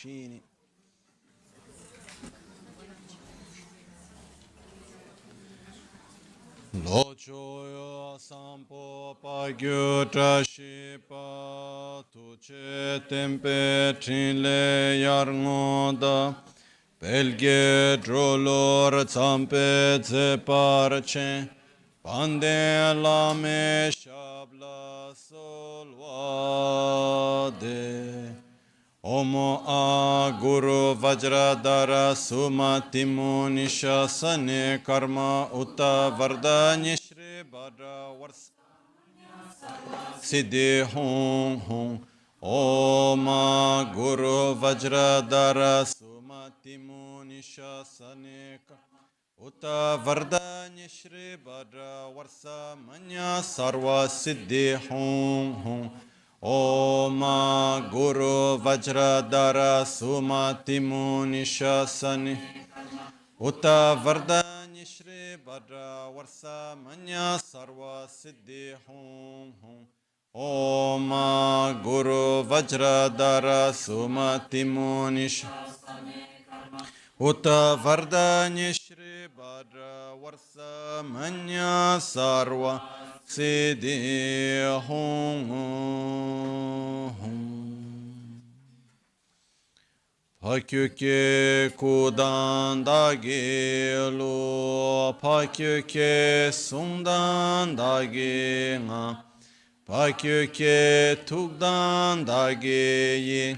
cuscini. Lochoyo sampo pagyo trashipa tuche tempe trinle yarngoda pelge drolor zampe zeparche pande lame shabla solvade Omo a Guru Vajradhara Sumatimu Nishasane Karma Uta Vardanya Shri Bhadra Vars Siddhi Hong Hong Om a Guru Vajradhara Sumatimu Nishasane Karma Uta Vardanya Shri Bhadra Varsa Manya Sarva Siddhi Hong Hong Om Guru Vajradhara Sumatimu Nishasani Uta Vardanya Shri Bhadra Varsa Manya Sarva Siddhi Hong Hong Om Guru Vajradhara Sumatimu Nishasani Uta Vardanya Shri Bhadra Varsa Manya Sarva Siddhi Hong Hong Pakyuke Kudan Dagi Lu Pakyuke Sungdan Dagi Nga Pakyuke Tugdan Dagi Yi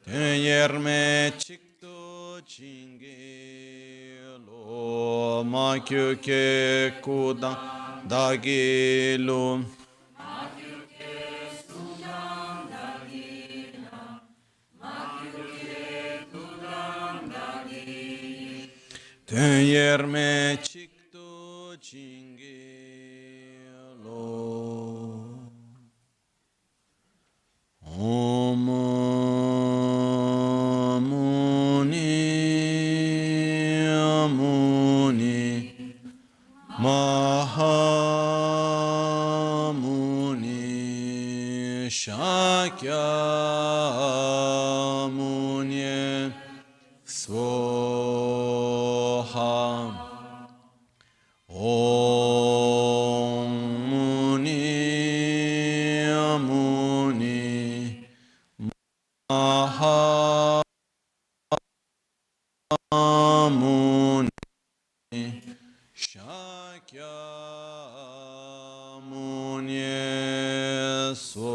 Yerme Chikto Chingi Lu Makyuke Kudan Dagi Lu Yerme Chikto Chingi Lo Om Muni Muni Mahamuni Shakya Muni Svoha Om Muni Muni Mahamuni Shakya Muni Svoha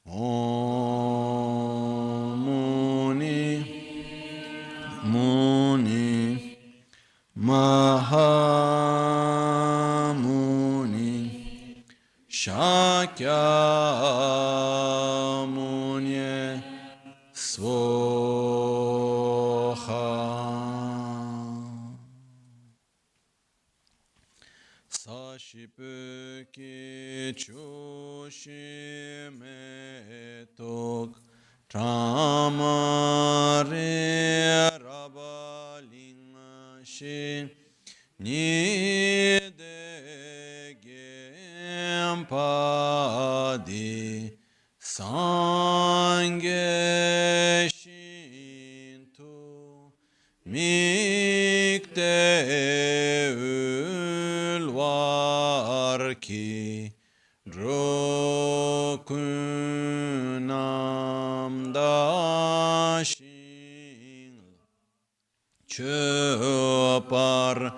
Om Muni Muni Mahamuni Shakya Muni Svoha Sashipuki Chushimetok Tramare Rabalingashi Nidegempadi Sange Shintu Mikte Ulvarki Drokunam Dashin Chöpar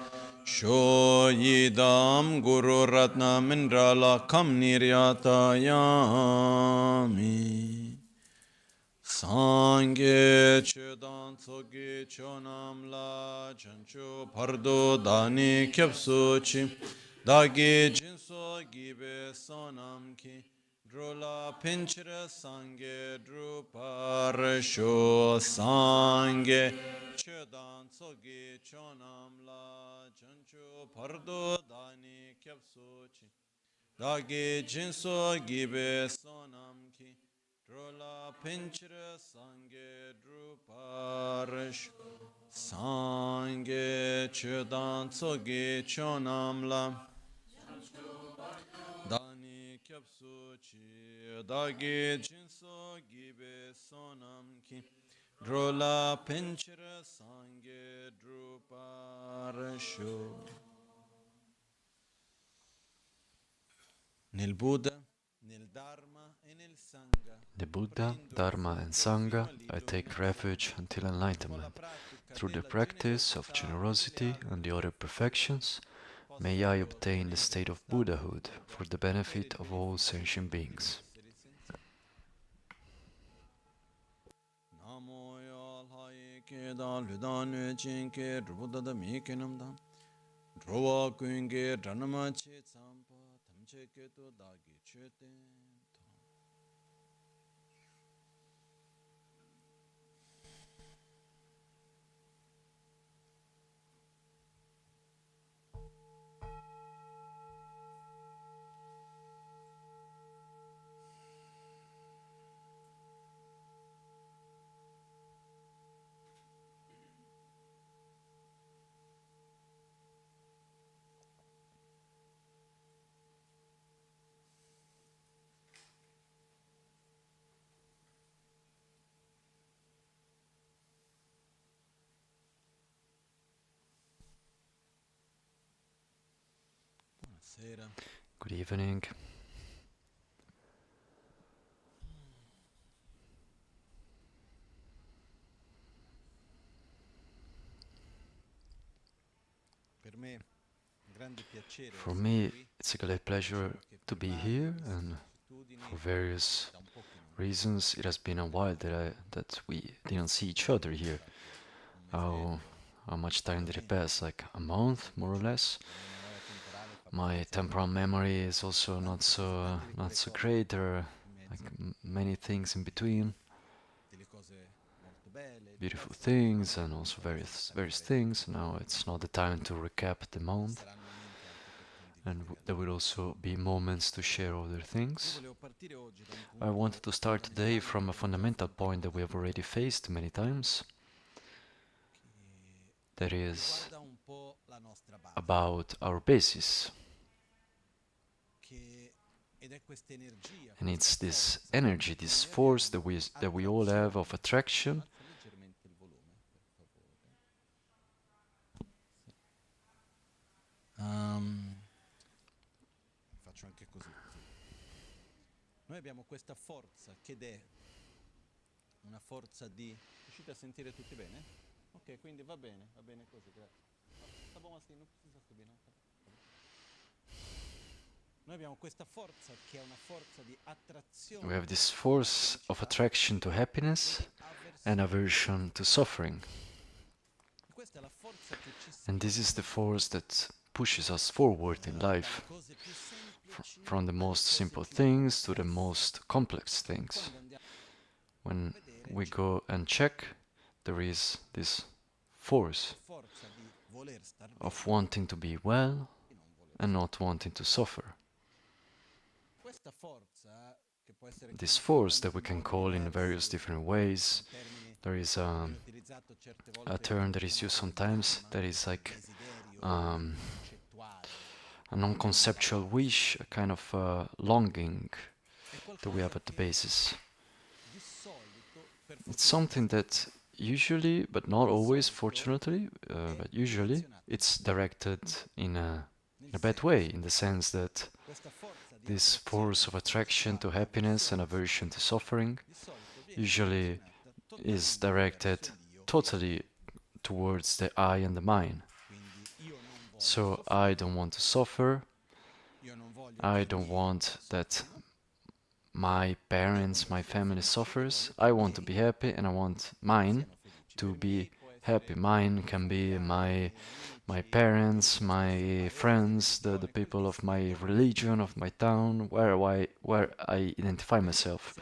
Shoyidam Guru Ratna Mindrala Kam Niryatayami Sangye Chedan Tsogi Chonam La Chancho Pardo Dani Kyapsuchi Dagi Jinso Gibe Sonam Ki Drola Pinchra Sangye Drupar Sho Sangye Chedan Tsogi Chonam La Chancho Pardo Dani Kyapsuchi Dagi Jinso Gibe Sonam Ki Drola Pinchra Sangye Druparish Sangye Chedan Tsogi Chonam La Dani kyapsu chi dagi jinso gibe sonam ki drola penchira sange druparasho. Nel Buddha, nel Dharma e nel Sangha. The Buddha, Dharma and Sangha, I take refuge until enlightenment. Through the practice of generosity and the other perfections, may I obtain the state of Buddhahood for the benefit of all sentient beings. Good evening. For me, it's a great pleasure to be here, and for various reasons, it has been a while that we didn't see each other here. How much time did it pass? Like a month, more or less. My temporal memory is also not so great. There are like many things in between, beautiful things, and also various things. Now it's not the time to recap the month, and there will also be moments to share other things. I wanted to start today from a fundamental point that we have already faced many times. That is about our basis. And it's this energy, this force that we all have of attraction. Faccio anche così. Noi abbiamo questa forza che è una forza di... Riuscite a sentire tutti bene? Ok, quindi va bene così, grazie. Sta buono assim, non precisa subire. Noi abbiamo questa forza che è una forza di attrazione. We have this force of attraction to happiness and aversion to suffering. And this is the force that pushes us forward in life, from the most simple things to the most complex things. When we go and check, there is this force of wanting to be well and not wanting to suffer. This force that we can call in various different ways. There is a term that is used sometimes that is like a non-conceptual wish, a kind of longing that we have at the basis. It's something that usually, but not always, fortunately, but usually it's directed in a bad way, in the sense that this force of attraction to happiness and aversion to suffering usually is directed totally towards the I and the mine. So I don't want to suffer, I don't want that my parents, my family suffers, I want to be happy and I want mine to be happy. Mine can be my parents, my friends, the people of my religion, of my town, where I identify myself.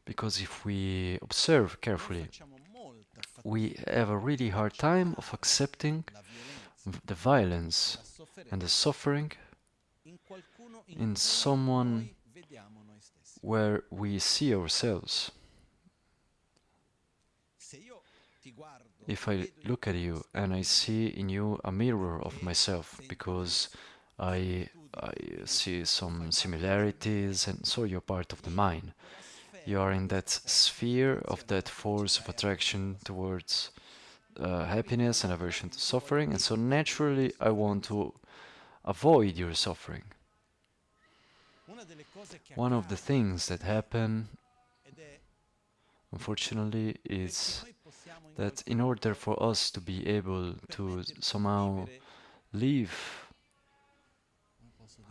Because if we observe carefully, we have a really hard time of accepting the violence and the suffering in someone where we see ourselves. If I look at you and I see in you a mirror of myself, because I I see some similarities, and so you're part of the mind. You are in that sphere of that force of attraction towards happiness and aversion to suffering, and so naturally I want to avoid your suffering. One of the things that happen, unfortunately, is that in order for us to be able to somehow live,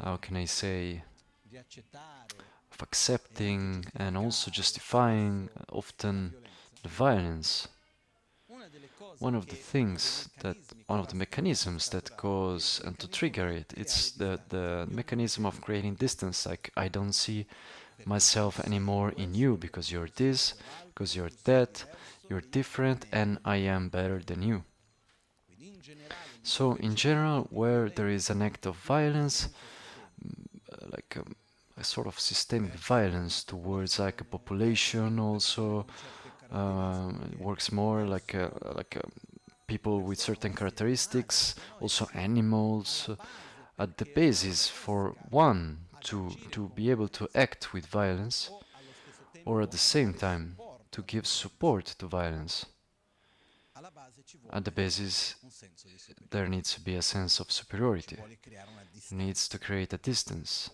how can I say, of accepting and also justifying often the violence, one of the things that, one of the mechanisms that cause and to trigger it, it's the mechanism of creating distance, like I don't see myself anymore in you because you're this, because you're that, you're different and I am better than you. So in general, where there is an act of violence, like a sort of systemic violence towards like a population also, works more like people with certain characteristics, also animals, at the basis for one to be able to act with violence, or at the same time to give support to violence. At the basis, there needs to be a sense of superiority. It needs to create a distance.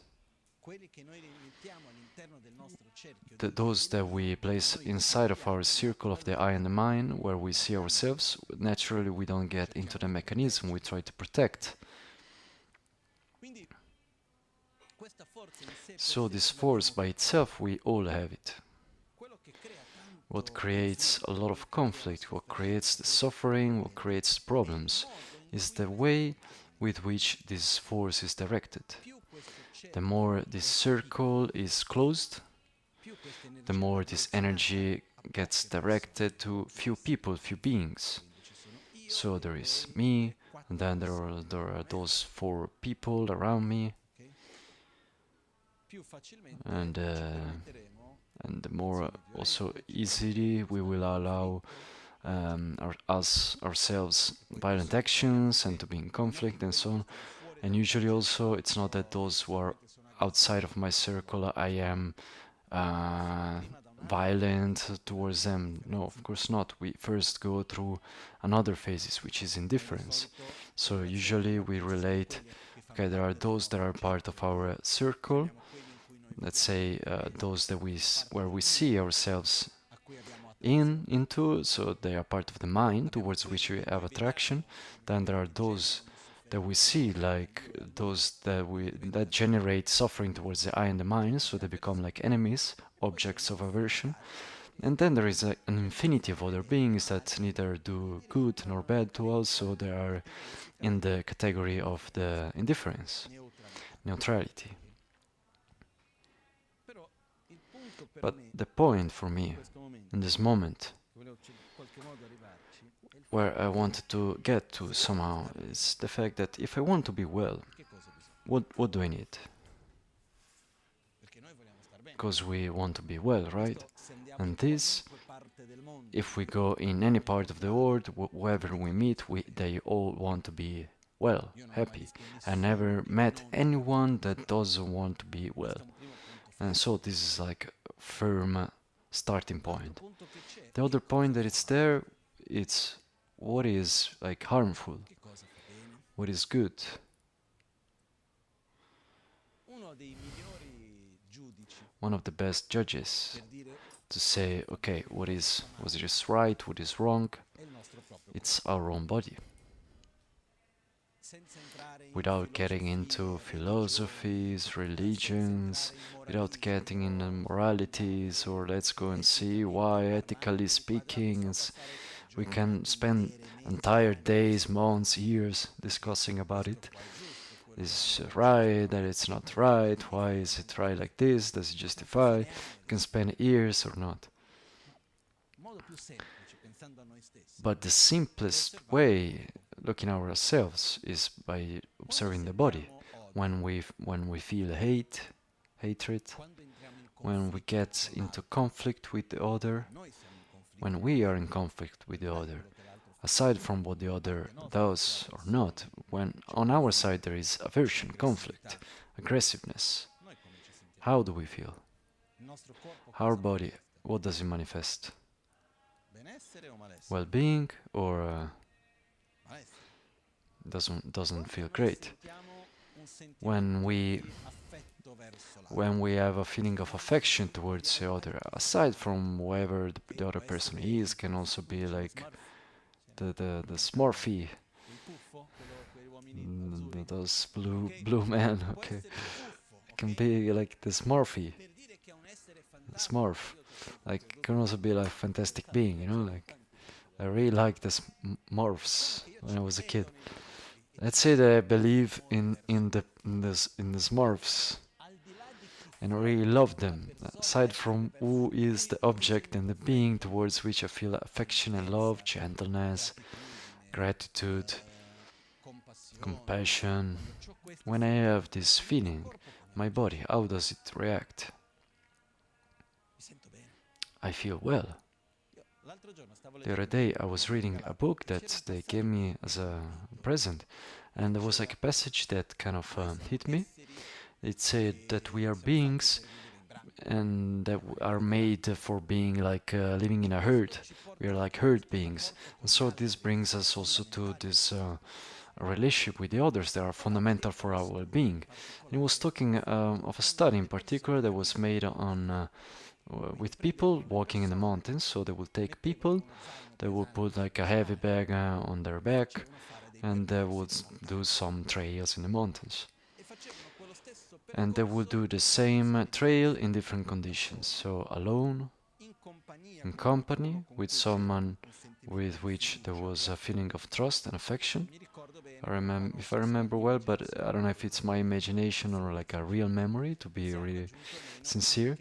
Those that we place inside of our circle of the eye and the mind, where we see ourselves, naturally we don't get into the mechanism we try to protect. So this force by itself, we all have it. What creates a lot of conflict, what creates the suffering, what creates problems, is the way with which this force is directed. The more this circle is closed, the more this energy gets directed to few people, few beings. So there is me, and then there are those 4 people around me, and the more also easily we will allow ourselves violent actions and to be in conflict and so on. And usually also it's not that those who are outside of my circle I am violent towards them. No, of course not. We first go through another phases, which is indifference. So usually we relate, okay, there are those that are part of our circle, let's say those that where we see ourselves into, so they are part of the mind towards which we have attraction. Then there are those that we see, like those that generate suffering towards the eye and the mind, so they become like enemies, objects of aversion. And then there is an infinity of other beings that neither do good nor bad to us, so they are in the category of the indifference, neutrality. But the point for me in this moment, where I wanted to get to somehow, is the fact that if I want to be well, what do I need? Because we want to be well, right? And this, if we go in any part of the world, whoever we meet, they all want to be well, happy. I never met anyone that doesn't want to be well. And so this is like a firm starting point. The other point that it's there, it's what is like harmful, what is good. One of the best judges to say, okay, what is right, what is wrong, it's our own body. Without getting into philosophies, religions, without getting into moralities, or let's go and see why, ethically speaking, we can spend entire days, months, years discussing about it. Is it right, that it's not right, why is it right like this, does it justify, you can spend years or not. But the simplest way looking at ourselves is by observing the body. When we feel hatred, when we get into conflict with the other, when we are in conflict with the other, aside from what the other does or not, when on our side there is aversion, conflict, aggressiveness, how do we feel? Our body, what does it manifest? Well-being or doesn't feel great? When we have a feeling of affection towards the other, aside from whoever the other person is, can also be like the Smurfy, those blue men. Okay, it can be like the Smurfy, Smurf. Like can also be like fantastic being, you know. Like I really liked the Smurfs when I was a kid. Let's say that I believe in the Smurfs and I really love them. Aside from who is the object and the being towards which I feel affection and love, gentleness, gratitude, compassion. When I have this feeling, my body, how does it react? I feel well. The other day I was reading a book that they gave me as a present, and there was like a passage that kind of hit me. It said that we are beings and that are made for being like living in a herd. We are like herd beings, and so this brings us also to this relationship with the others that are fundamental for our well-being. And he was talking of a study in particular that was made on with people walking in the mountains. So they will take people, they will put like a heavy bag on their back, and they would do some trails in the mountains. And they will do the same trail in different conditions. So alone, in company, with someone with which there was a feeling of trust and affection. If I remember well, but I don't know if it's my imagination or like a real memory, to be really sincere.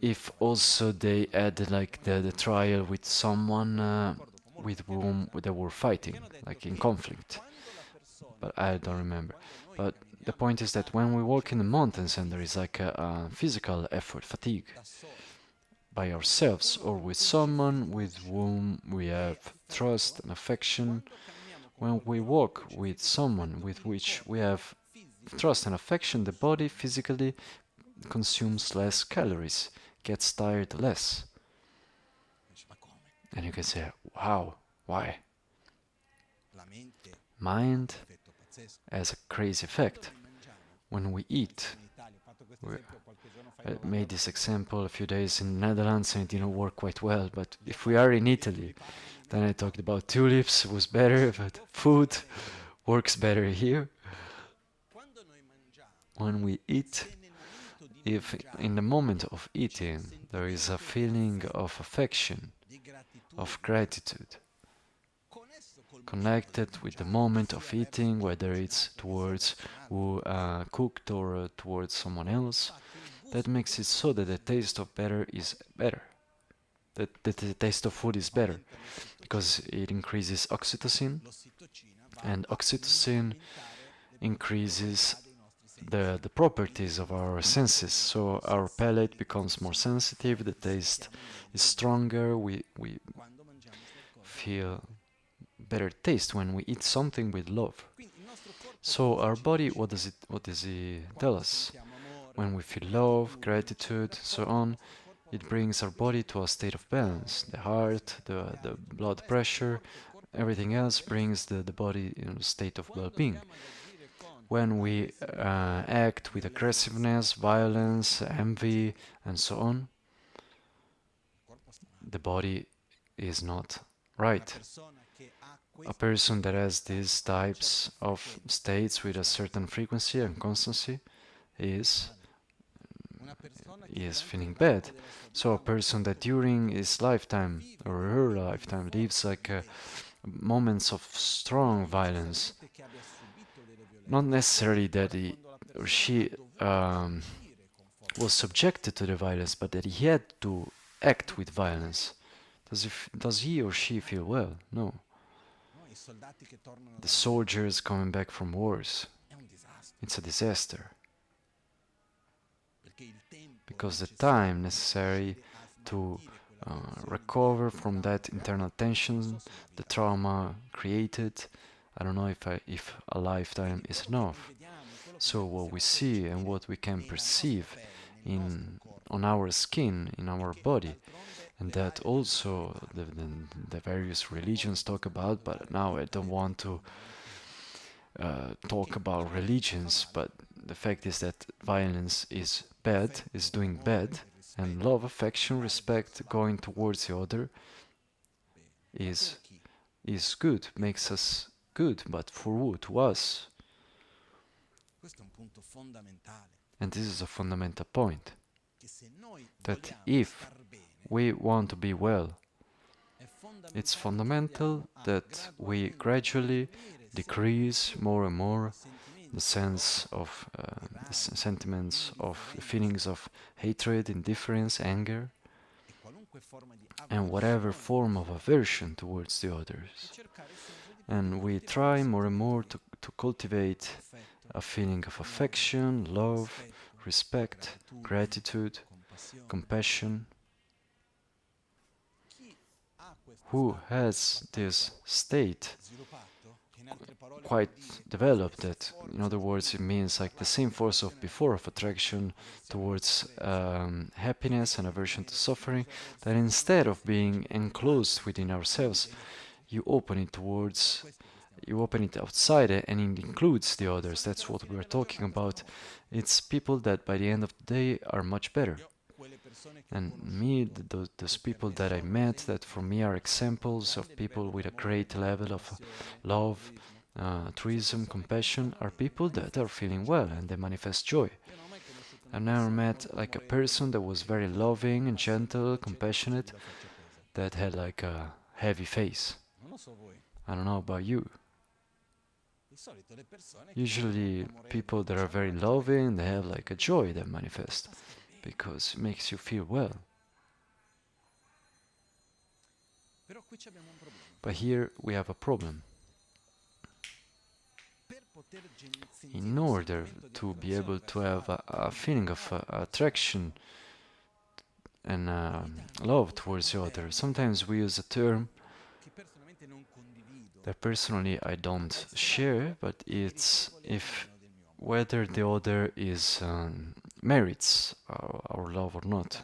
If also they added like the trial with someone with whom they were fighting, like in conflict, but I don't remember. But the point is that when we walk in the mountains and there is like a physical effort, fatigue, by ourselves or with someone with whom we have trust and affection, when we walk with someone with which we have trust and affection, the body physically consumes less calories, gets tired less. And you can say, wow, why? Mind has a crazy effect. When we eat, I made this example a few days in the Netherlands and it didn't work quite well, but if we are in Italy, then I talked about tulips, was better, but food works better here. When we eat, if in the moment of eating there is a feeling of affection, of gratitude, connected with the moment of eating, whether it's towards who cooked or towards someone else, that makes it so that the taste of better is better. That the taste of food is better because it increases oxytocin, and oxytocin increases the properties of our senses. So our palate becomes more sensitive, the taste is stronger, we feel better taste when we eat something with love. So our body, what does it tell us? When we feel love, gratitude, so on, it brings our body to a state of balance. The heart, the blood pressure, everything else brings the body in a state of well-being. When we act with aggressiveness, violence, envy, and so on, the body is not right. A person that has these types of states with a certain frequency and constancy is feeling bad. So a person that during his lifetime or her lifetime lives like moments of strong violence, not necessarily that he or she was subjected to the violence, but that he had to act with violence. Does he or she feel well? No. The soldiers coming back from wars, it's a disaster. Because the time necessary to recover from that internal tension, the trauma created. I don't know if a lifetime is enough. So what we see and what we can perceive on our skin, in our body, and that also the various religions talk about, but now I don't want to talk about religions, but the fact is that violence is bad, is doing bad, and love, affection, respect, going towards the other is good, makes us good, but for who? To us. And this is a fundamental point, that if we want to be well, it's fundamental that we gradually decrease more and more the sense of the sentiments of the feelings of hatred, indifference, anger, and whatever form of aversion towards the others. And we try more and more to cultivate a feeling of affection, love, respect, gratitude, compassion. Who has this state quite developed, that in other words it means like the same force of before, of attraction towards happiness and aversion to suffering, that instead of being enclosed within ourselves, you open it outside and it includes the others. That's what we're talking about. It's people that by the end of the day are much better. And me, those people that I met, that for me are examples of people with a great level of love, altruism, compassion, are people that are feeling well and they manifest joy. I've never met like a person that was very loving and gentle, compassionate, that had like a heavy face. I don't know about you. Usually people that are very loving, they have like a joy that manifests, because it makes you feel well. But here we have a problem. In order to be able to have a feeling of attraction and love towards the other, sometimes we use a term that personally I don't share, but it's if whether the other is merits our love or not.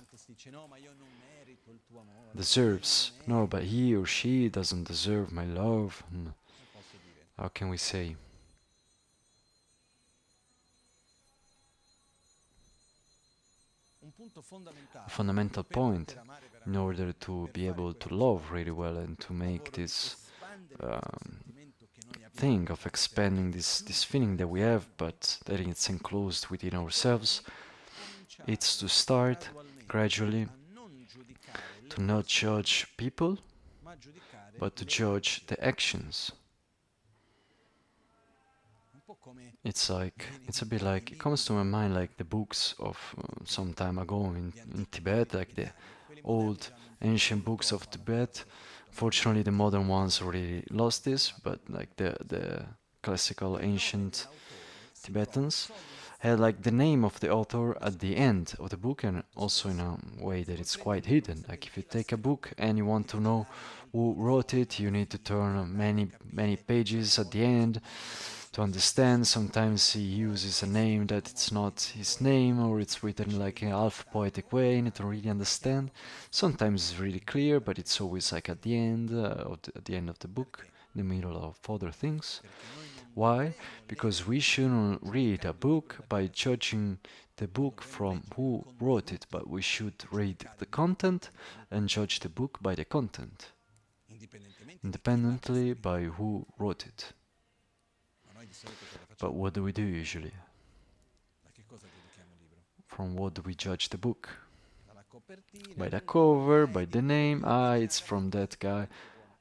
Deserves. No, but he or she doesn't deserve my love. How can we say? A fundamental point in order to be able to love really well and to make this thing of expanding this feeling that we have, but that it's enclosed within ourselves, it's to start gradually to not judge people, but to judge the actions. It's a bit like, it comes to my mind like the books of some time ago in Tibet, like the old ancient books of Tibet. Fortunately, the modern ones already lost this, but like the classical ancient Tibetans had like the name of the author at the end of the book, and also in a way that it's quite hidden. Like if you take a book and you want to know who wrote it, you need to turn many pages at the end to understand. Sometimes he uses a name that it's not his name, or it's written like in a half poetic way and you don't really understand. Sometimes it's really clear, but it's always like at the end at the end of the book, in the middle of other things. Why? Because we shouldn't read a book by judging the book from who wrote it, but we should read the content and judge the book by the content, independently by who wrote it. But what do we do usually? From what do we judge the book? By the cover, by the name. It's from that guy.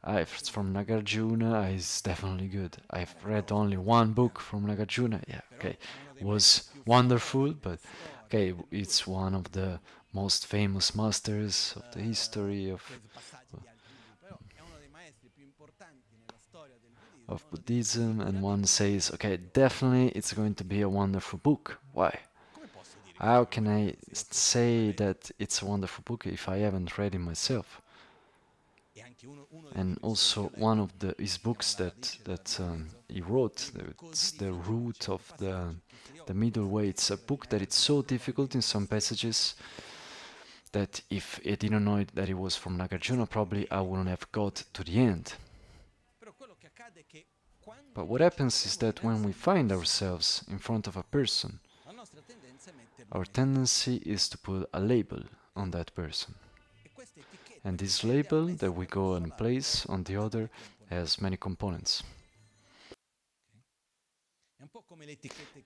If it's from Nagarjuna, it's definitely good. I've read only one book from Nagarjuna. Yeah, okay. It was wonderful, but okay, it's one of the most famous masters of the history of Buddhism, and one says, okay, definitely it's going to be a wonderful book. Why? How can I say that it's a wonderful book if I haven't read it myself? And also one of his books that he wrote, it's the root of the middle way. It's a book that it's so difficult in some passages that if I didn't know that it was from Nagarjuna, probably I wouldn't have got to the end. But what happens is that when we find ourselves in front of a person, our tendency is to put a label on that person. And this label that we go and place on the other has many components.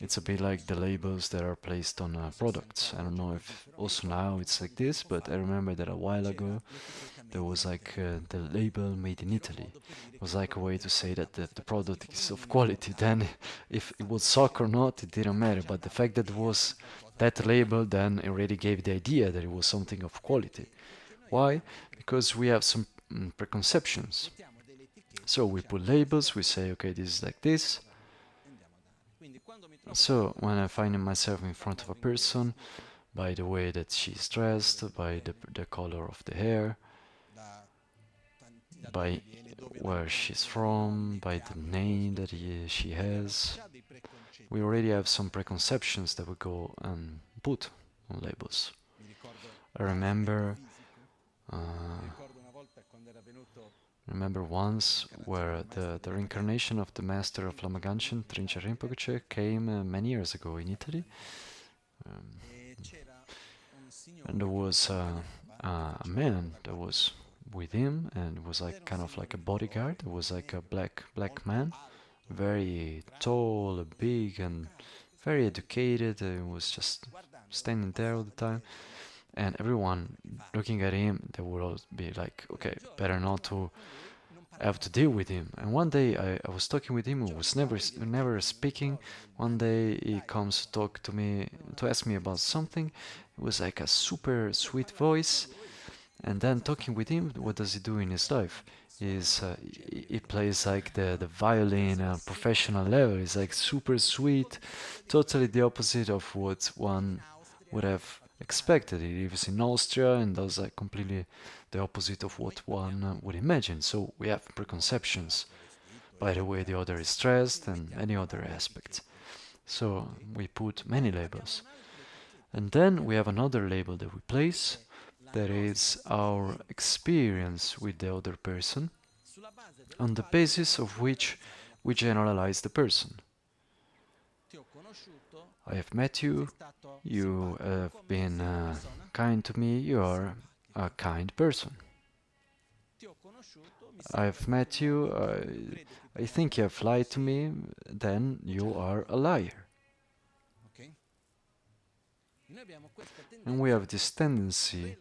It's a bit like the labels that are placed on products. I don't know if also now it's like this, but I remember that a while ago there was like the label made in Italy. It was like a way to say that the product is of quality. Then if it would suck or not, it didn't matter. But the fact that it was that label then already gave the idea that it was something of quality. Why? Because we have some preconceptions. So we put labels, we say, okay, this is like this. So when I find myself in front of a person, by the way that she's dressed, by the color of the hair, by where she's from, by the name that she has, we already have some preconceptions that we go and put on labels. I remember once where the reincarnation of the master of Lama Gangchen, Trinche Rinpoche, came many years ago in Italy. And there was a man that was with him, and it was like kind of like a bodyguard. It was like a black man, very tall, big, and very educated. He was just standing there all the time. And everyone looking at him, they would all be like, okay, better not to have to deal with him. And one day I was talking with him, he was never speaking. One day he comes to talk to me, to ask me about something. It was like a super sweet voice. And then talking with him, what does he do in his life? He plays like the violin at professional level. He's like super sweet, totally the opposite of what one would have expected. He lives in Austria and does like completely the opposite of what one would imagine. So we have preconceptions by the way the other is dressed and any other aspects. So we put many labels. And then we have another label that we place, that is our experience with the other person, on the basis of which we generalize the person. I have met you, you have been kind to me, you are a kind person. I have met you, I think you have lied to me, then you are a liar. And we have this tendency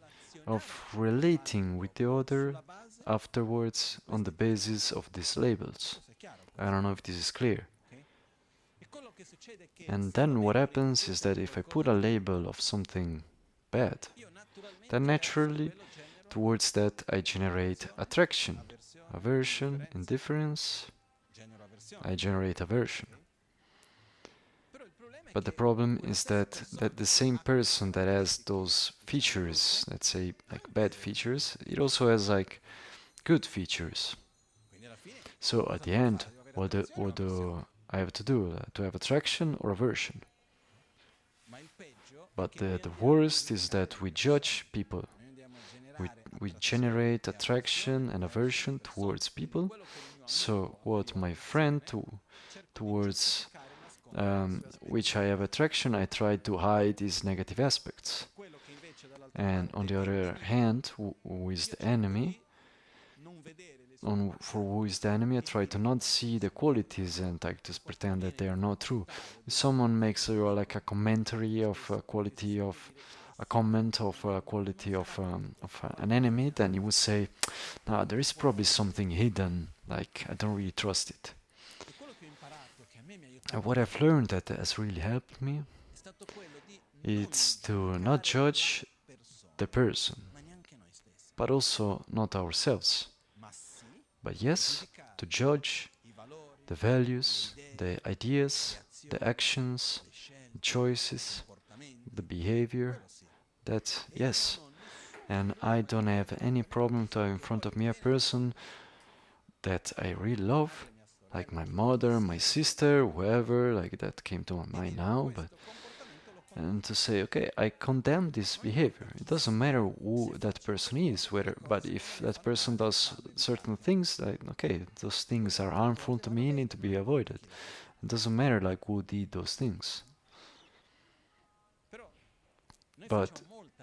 of relating with the other afterwards on the basis of these labels. I don't know if this is clear. And then what happens is that if I put a label of something bad, then naturally towards that I generate attraction, aversion, indifference, I generate aversion. But the problem is that the same person that has those features, let's say like bad features, it also has like good features. So at the end, what do I have to do? To have attraction or aversion? But the worst is that we judge people. We generate attraction and aversion towards people. So what my friend towards which I have attraction, I try to hide these negative aspects. And on the other hand, who is the enemy, for who is the enemy, I try to not see the qualities and I just pretend that they are not true. If someone makes like a commentary of a quality of a comment of a quality of an enemy, then you would say, "No, there is probably something hidden. Like I don't really trust it." And what I've learned that has really helped me, it's to not judge the person, but also not ourselves. But yes, to judge the values, the ideas, the actions, the choices, the behavior, that yes. And I don't have any problem to have in front of me a person that I really love, like my mother, my sister, whoever, like that came to my mind now, but and to say, okay, I condemn this behavior. It doesn't matter who that person is, whether, but if that person does certain things, like, okay, those things are harmful to me, need to be avoided. It doesn't matter like who did those things. But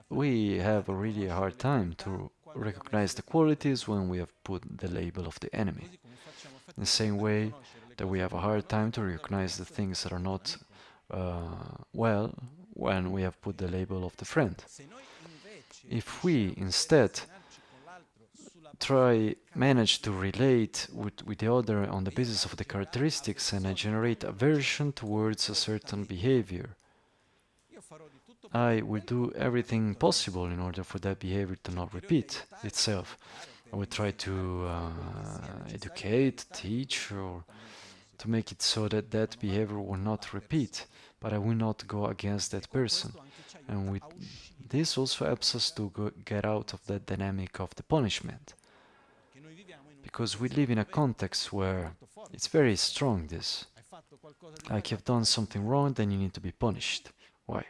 we have a really hard time to recognize the qualities when we have put the label of the enemy. In the same way that we have a hard time to recognize the things that are not well when we have put the label of the friend. If we instead manage to relate with the other on the basis of the characteristics and I generate aversion towards a certain behavior, I will do everything possible in order for that behavior to not repeat itself. I will try to educate, teach, or to make it so that that behavior will not repeat, but I will not go against that person. And this also helps us to get out of that dynamic of the punishment. Because we live in a context where it's very strong, this. Like, you've done something wrong, then you need to be punished. Why?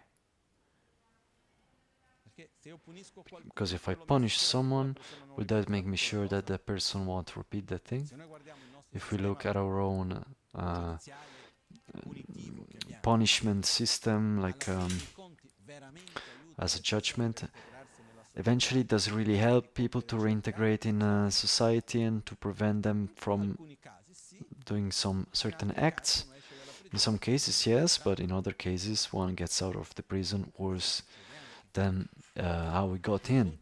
Because if I punish someone, will that make me sure that that person won't repeat that thing? If we look at our own punishment system, like as a judgment, eventually does it really help people to reintegrate in society and to prevent them from doing some certain acts? In some cases, yes, but in other cases, one gets out of the prison worse than how we got in.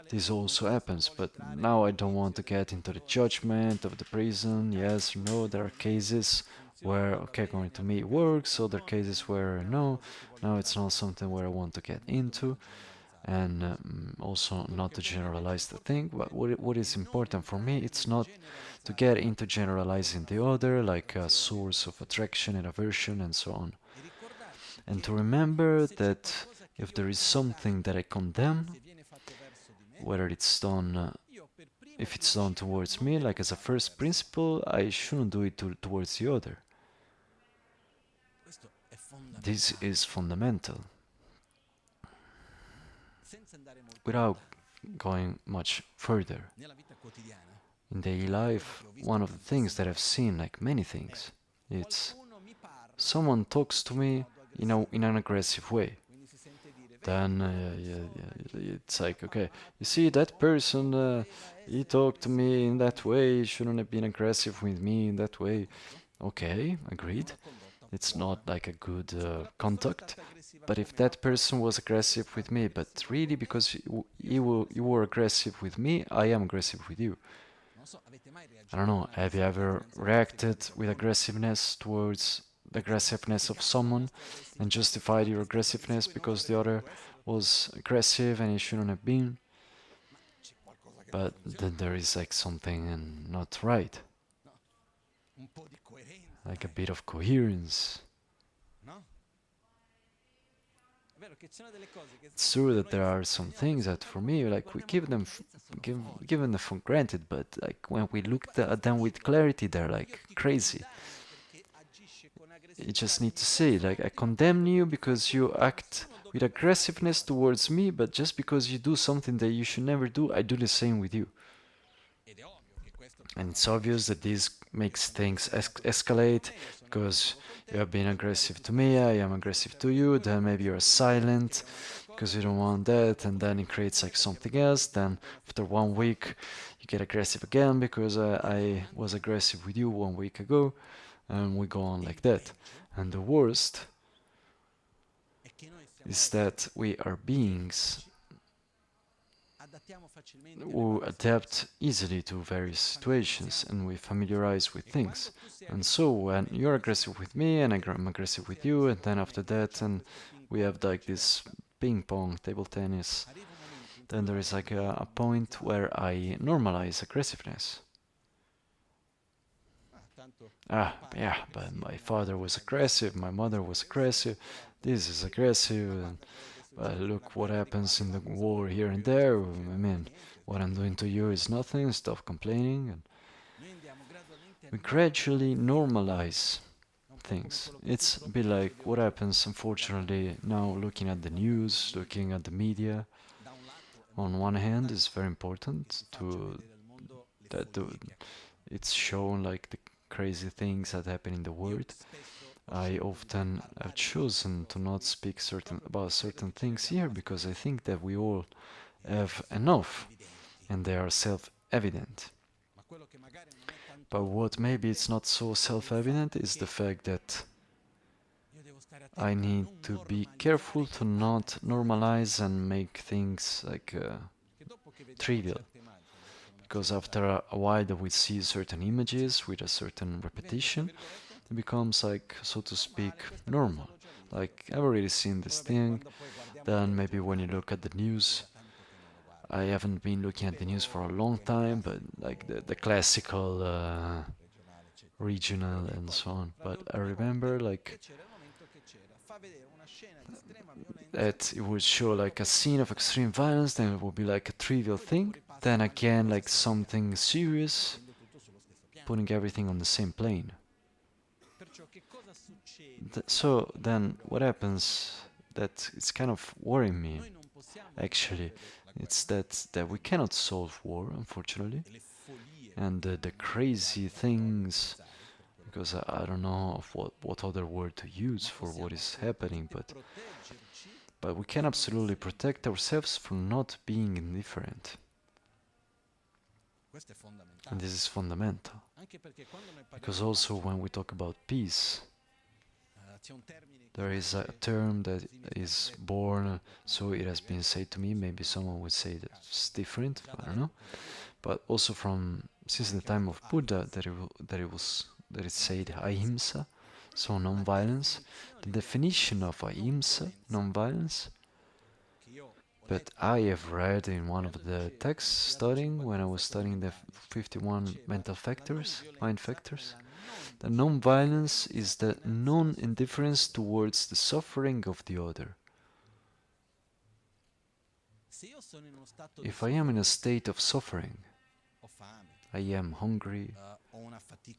This also happens, but now I don't want to get into the judgment of the prison, yes or no. There are cases where, okay, according to me it works, other cases where no, now it's not something where I want to get into, and also not to generalize the thing. But what is important for me, it's not to get into generalizing the other, like a source of attraction and aversion and so on. And to remember that if there is something that I condemn, whether it's done, if it's done towards me, like as a first principle, I shouldn't do it towards the other. This is fundamental. Without going much further, in daily life, one of the things that I've seen, like many things, it's someone talks to me in an aggressive way. Then it's like, okay, you see, that person, he talked to me in that way, he shouldn't have been aggressive with me in that way. Okay, agreed. It's not like a good conduct. But if that person was aggressive with me, but really because you were aggressive with me, I am aggressive with you. I don't know, have you ever reacted with aggressiveness towards the aggressiveness of someone and justified your aggressiveness because the other was aggressive and he shouldn't have been? But then there is like something not right. Like a bit of coherence. It's true that there are some things that for me, like, we give them for granted, but like when we look at them with clarity, they're like crazy. You just need to say, like, I condemn you because you act with aggressiveness towards me, but just because you do something that you should never do, I do the same with you. And it's obvious that this makes things escalate, because you have been aggressive to me, I am aggressive to you, then maybe you're silent because you don't want that, and then it creates like something else. Then after 1 week you get aggressive again because I was aggressive with you 1 week ago, and we go on like that. And the worst is that we are beings who adapt easily to various situations, and we familiarize with things. And so when you're aggressive with me and I'm aggressive with you, and then after that, and we have like this ping pong, table tennis, then there is like a point where I normalize aggressiveness. Yeah, but my father was aggressive, my mother was aggressive, this is aggressive, and look what happens in the war here and there. I mean, what I'm doing to you is nothing, stop complaining. And we gradually normalize things. It's a bit like what happens, unfortunately, now looking at the news, looking at the media. On one hand, it's very important to that it's shown like the crazy things that happen in the world. I often have chosen to not speak about certain things here because I think that we all have enough and they are self-evident. But what maybe it's not so self-evident is the fact that I need to be careful to not normalize and make things like trivial. Because after a while that we see certain images with a certain repetition, it becomes like, so to speak, normal. Like, I've already seen this thing, then maybe when you look at the news, I haven't been looking at the news for a long time, but like the classical regional and so on. But I remember like that it would show like a scene of extreme violence, then it would be like a trivial thing, then again like something serious, putting everything on the same plane. So then what happens, that it's kind of worrying me actually, it's that we cannot solve war, unfortunately, and the crazy things, because I don't know of what other word to use for what is happening, but we can absolutely protect ourselves from not being indifferent. And this is fundamental. Because also when we talk about peace, there is a term that is born, so it has been said to me, maybe someone would say that it's different, I don't know. But also since the time of Buddha, that it said Ahimsa, so non-violence. The definition of Ahimsa, non-violence, but I have read in one of the texts when I was studying the 51 mental factors, mind factors, that non-violence is the non-indifference towards the suffering of the other. If I am in a state of suffering, I am hungry,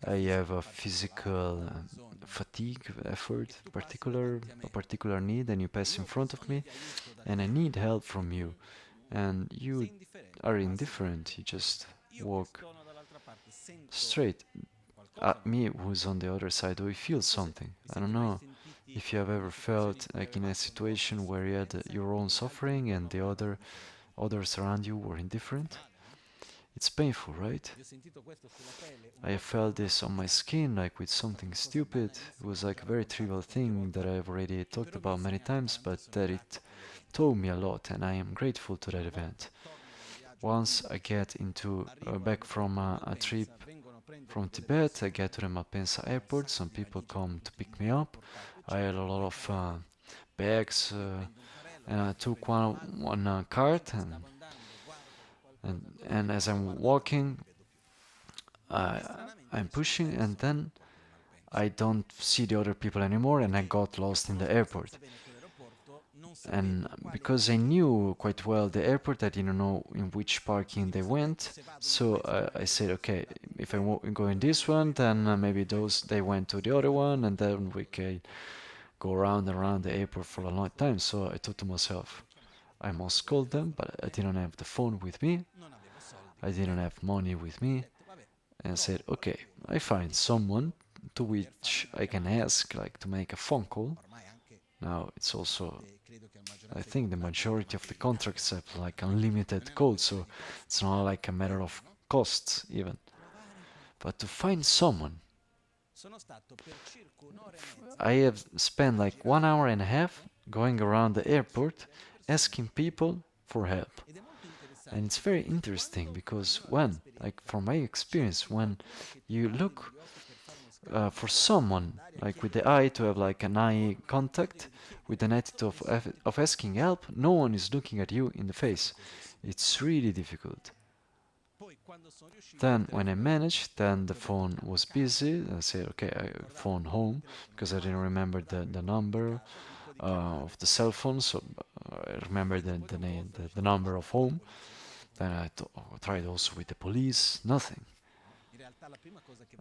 I have a physical fatigue, effort, a particular need, and you pass in front of me, and I need help from you, and you are indifferent, you just walk straight at me who's on the other side, or you feel something. I don't know if you have ever felt like in a situation where you had your own suffering and the others around you were indifferent. It's painful, right? I felt this on my skin, like with something stupid. It was like a very trivial thing that I've already talked about many times, but that it taught me a lot, and I am grateful to that event. Once I get back from a trip from Tibet, I get to the Malpensa airport, some people come to pick me up. I had a lot of bags, and I took one cart, and as I'm walking, I'm pushing, and then I don't see the other people anymore, and I got lost in the airport. And because I knew quite well the airport, I didn't know in which parking they went, so I said, okay, if I go in this one, then maybe they went to the other one, and then we can go around and around the airport for a long time. So I thought to myself, I must call them, but I didn't have the phone with me, I didn't have money with me, and I said, okay, I find someone to which I can ask, like, to make a phone call. Now, it's also, I think the majority of the contracts have like unlimited calls, so it's not like a matter of costs even. But to find someone, I have spent like 1 hour and a half going around the airport asking people for help. And it's very interesting because from my experience, when you look for someone, like with the eye, to have like an eye contact, with an attitude of asking help, no one is looking at you in the face. It's really difficult. Then when I managed, then the phone was busy. I said, okay, I phone home because I didn't remember the number. of the cell phone, so I remember the name, the number of home. Then I tried also with the police, nothing.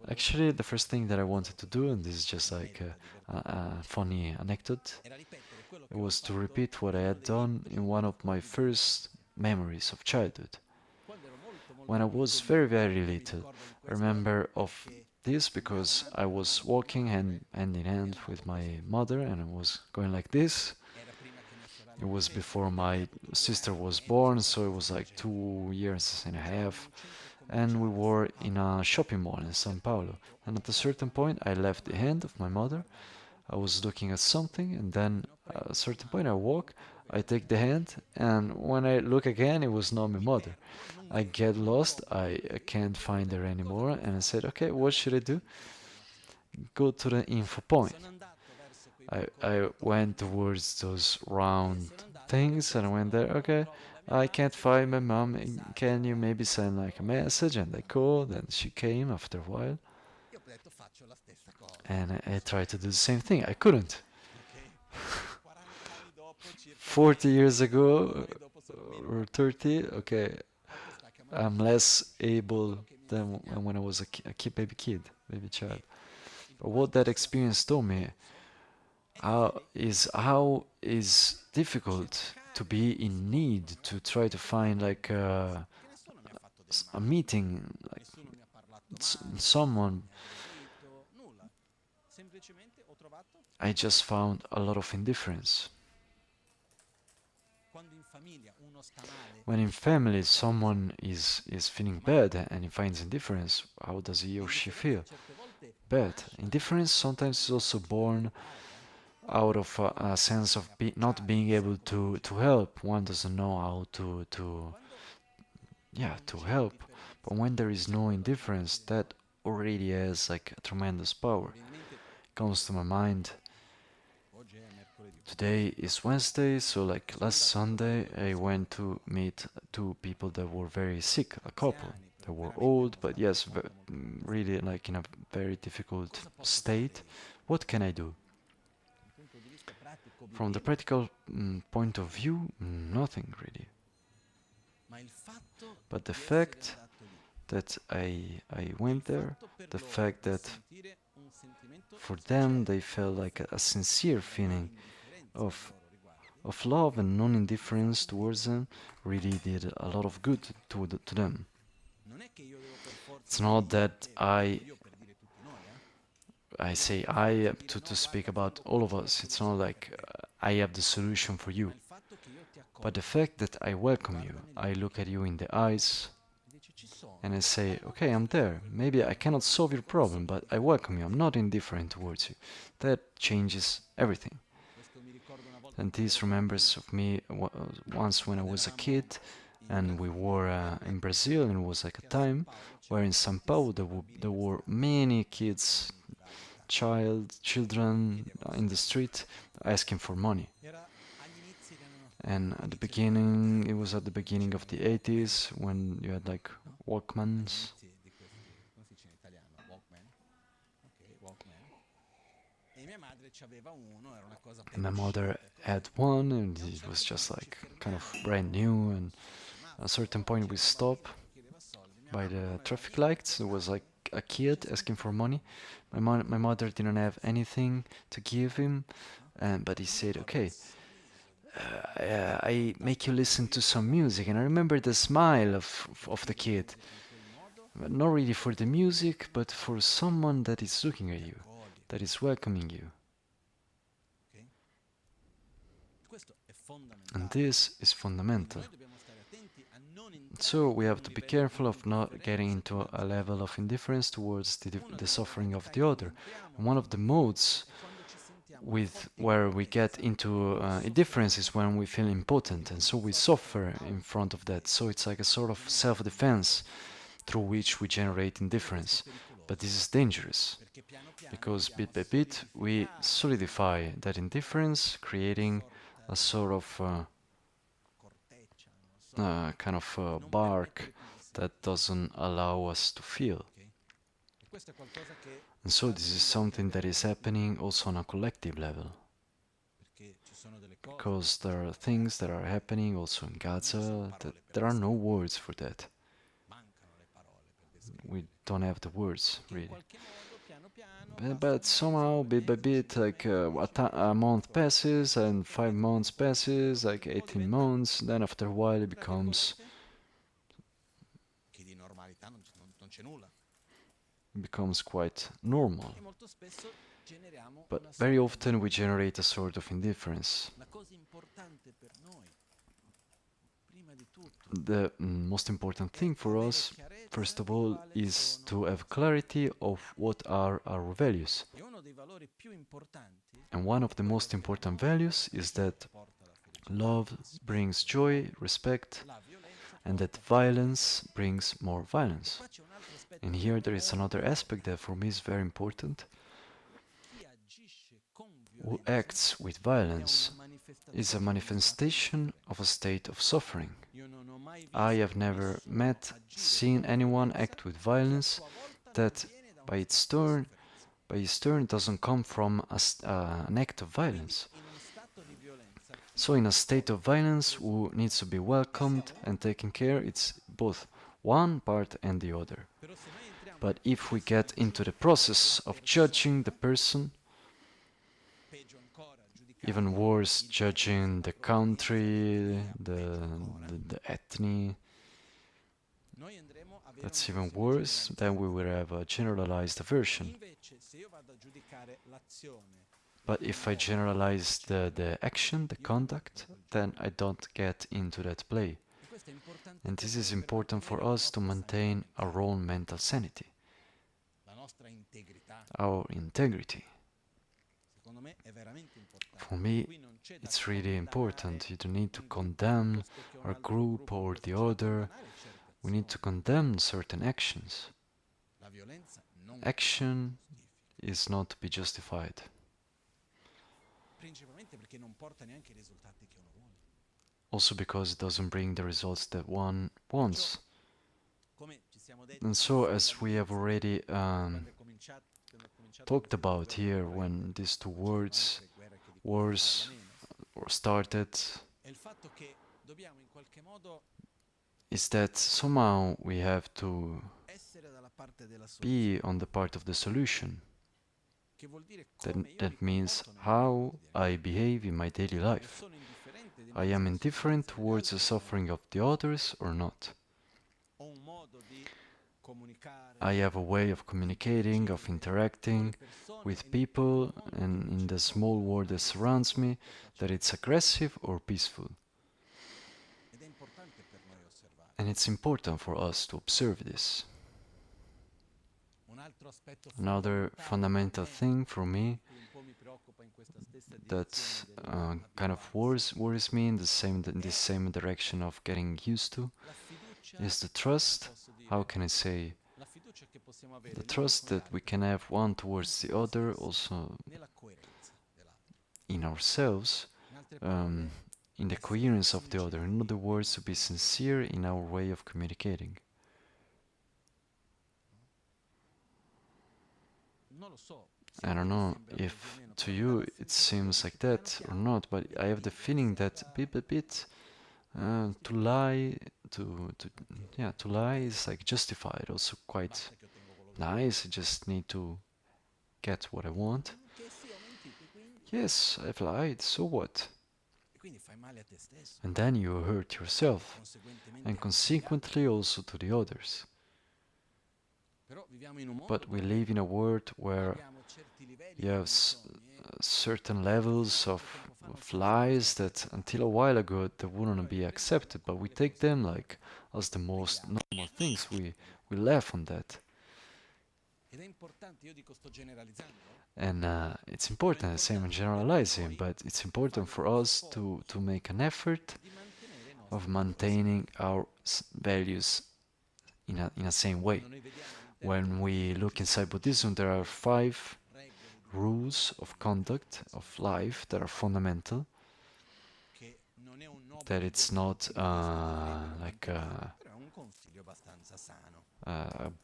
Actually, the first thing that I wanted to do, and this is just like a funny anecdote, it was to repeat what I had done in one of my first memories of childhood. When I was very, very little, I remember of this because I was walking hand in hand with my mother and I was going like this. It was before my sister was born, so it was like 2 years and a half. And we were in a shopping mall in São Paulo. And at a certain point, I left the hand of my mother. I was looking at something, and then at a certain point, I walk. I take the hand, and when I look again, it was not my mother. I get lost. I can't find her anymore, and I said, "Okay, what should I do?" Go to the info point. I went towards those round things, and I went there. Okay, I can't find my mom. Can you maybe send like a message? And I called, and she came after a while. And I tried to do the same thing. I couldn't. 40 years ago, or 30, okay, I'm less able than when I was a baby kid, baby child. But what that experience told me how is difficult to be in need to try to find like a meeting, like someone. I just found a lot of indifference. When in family someone is feeling bad and he finds indifference, how does he or she feel? Bad. Indifference sometimes is also born out of a sense of not being able to help. One doesn't know how to help. But when there is no indifference, that already has like a tremendous power. It comes to my mind. Today is Wednesday, so like last Sunday I went to meet two people that were very sick, a couple. They were old, but yes, really like in a very difficult state. What can I do? From the practical point of view, nothing really. But the fact that I went there, the fact that for them they felt like a sincere feeling of love and non-indifference towards them really did a lot of good to them. It's not that I say I to speak about all of us. It's not like I have the solution for you. But the fact that I welcome you, I look at you in the eyes and I say, okay, I'm there. Maybe I cannot solve your problem, but I welcome you. I'm not indifferent towards you. That changes everything. And this remembers of me once when I was a kid and we were in Brazil, and it was like a time where in São Paulo there were many kids, children in the street asking for money. And at the beginning, it was at the beginning of the 80s when you had like Walkmans. And my mother had one, and it was just like kind of brand new. And at a certain point, we stopped by the traffic lights. It was like a kid asking for money. My mother didn't have anything to give him, but he said, "Okay, I make you listen to some music." And I remember the smile of the kid, but not really for the music, but for someone that is looking at you, that is welcoming you. And this is fundamental. So we have to be careful of not getting into a level of indifference towards the suffering of the other. And one of the modes where we get into indifference is when we feel impotent, and so we suffer in front of that. So it's like a sort of self-defense through which we generate indifference. But this is dangerous, because bit by bit we solidify that indifference, creating a sort of kind of bark that doesn't allow us to feel. And so this is something that is happening also on a collective level. because there are things that are happening also in Gaza that there are no words for that. We don't have the words, really. But somehow, bit by bit, like a month passes, and 5 months passes, like 18 months, then after a while it becomes quite normal. But very often we generate a sort of indifference. The most important thing for us, first of all, is to have clarity of what are our values. And one of the most important values is that love brings joy, respect, and that violence brings more violence. And here there is another aspect that for me is very important. Who acts with violence is a manifestation of a state of suffering. I have never seen anyone act with violence that by its turn doesn't come from an act of violence. So in a state of violence who needs to be welcomed and taken care, it's both one part and the other. But if we get into the process of judging the person, even worse, judging the country, the ethnic, that's even worse, then we will have a generalized aversion. But if I generalize the action, the conduct, then I don't get into that play. And this is important for us to maintain our own mental sanity, our integrity. For me, it's really important. You don't need to condemn our group or the other. We need to condemn certain actions. Action is not to be justified. Also because it doesn't bring the results that one wants. And so, as we have already talked about here, when these two wars started, is that somehow we have to be on the part of the solution. That means how I behave in my daily life. I am indifferent towards the suffering of the others or not. I have a way of communicating, of interacting with people and in the small world that surrounds me, that it's aggressive or peaceful. And it's important for us to observe this. Another fundamental thing for me that kind of worries me in the same direction of getting used to is the trust. How can I say? The trust that we can have one towards the other, also in ourselves, in the coherence of the other. In other words, to be sincere in our way of communicating. I don't know if to you it seems like that or not, but I have the feeling that bit by bit to lie is like justified, also quite nice. I just need to get what I want. Yes, I've lied, so what? And then you hurt yourself, and consequently also to the others. But we live in a world where you have certain levels of lies that until a while ago they wouldn't be accepted, but we take them like as the most normal things. We laugh on that. And it's important, the same in generalizing, but it's important for us to make an effort of maintaining our values in a same way. When we look inside Buddhism, there are 5 rules of conduct, of life, that are fundamental. That it's not like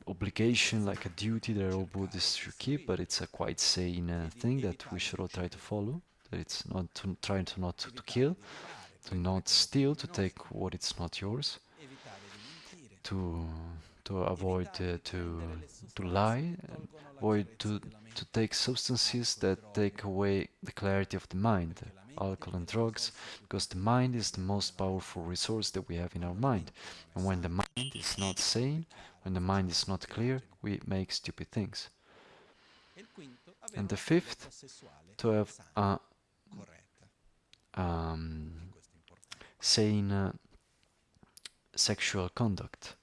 obligation, like a duty that all Buddhists should keep, but it's a quite sane thing that we should all try to follow, that it's not trying to not to kill, to not steal, to take what it's not yours, to avoid to lie, and avoid to take substances that take away the clarity of the mind, alcohol and drugs, because the mind is the most powerful resource that we have in our mind. And when the mind is not sane, when the mind is not clear, we make stupid things. And the fifth, to have a sane sexual conduct.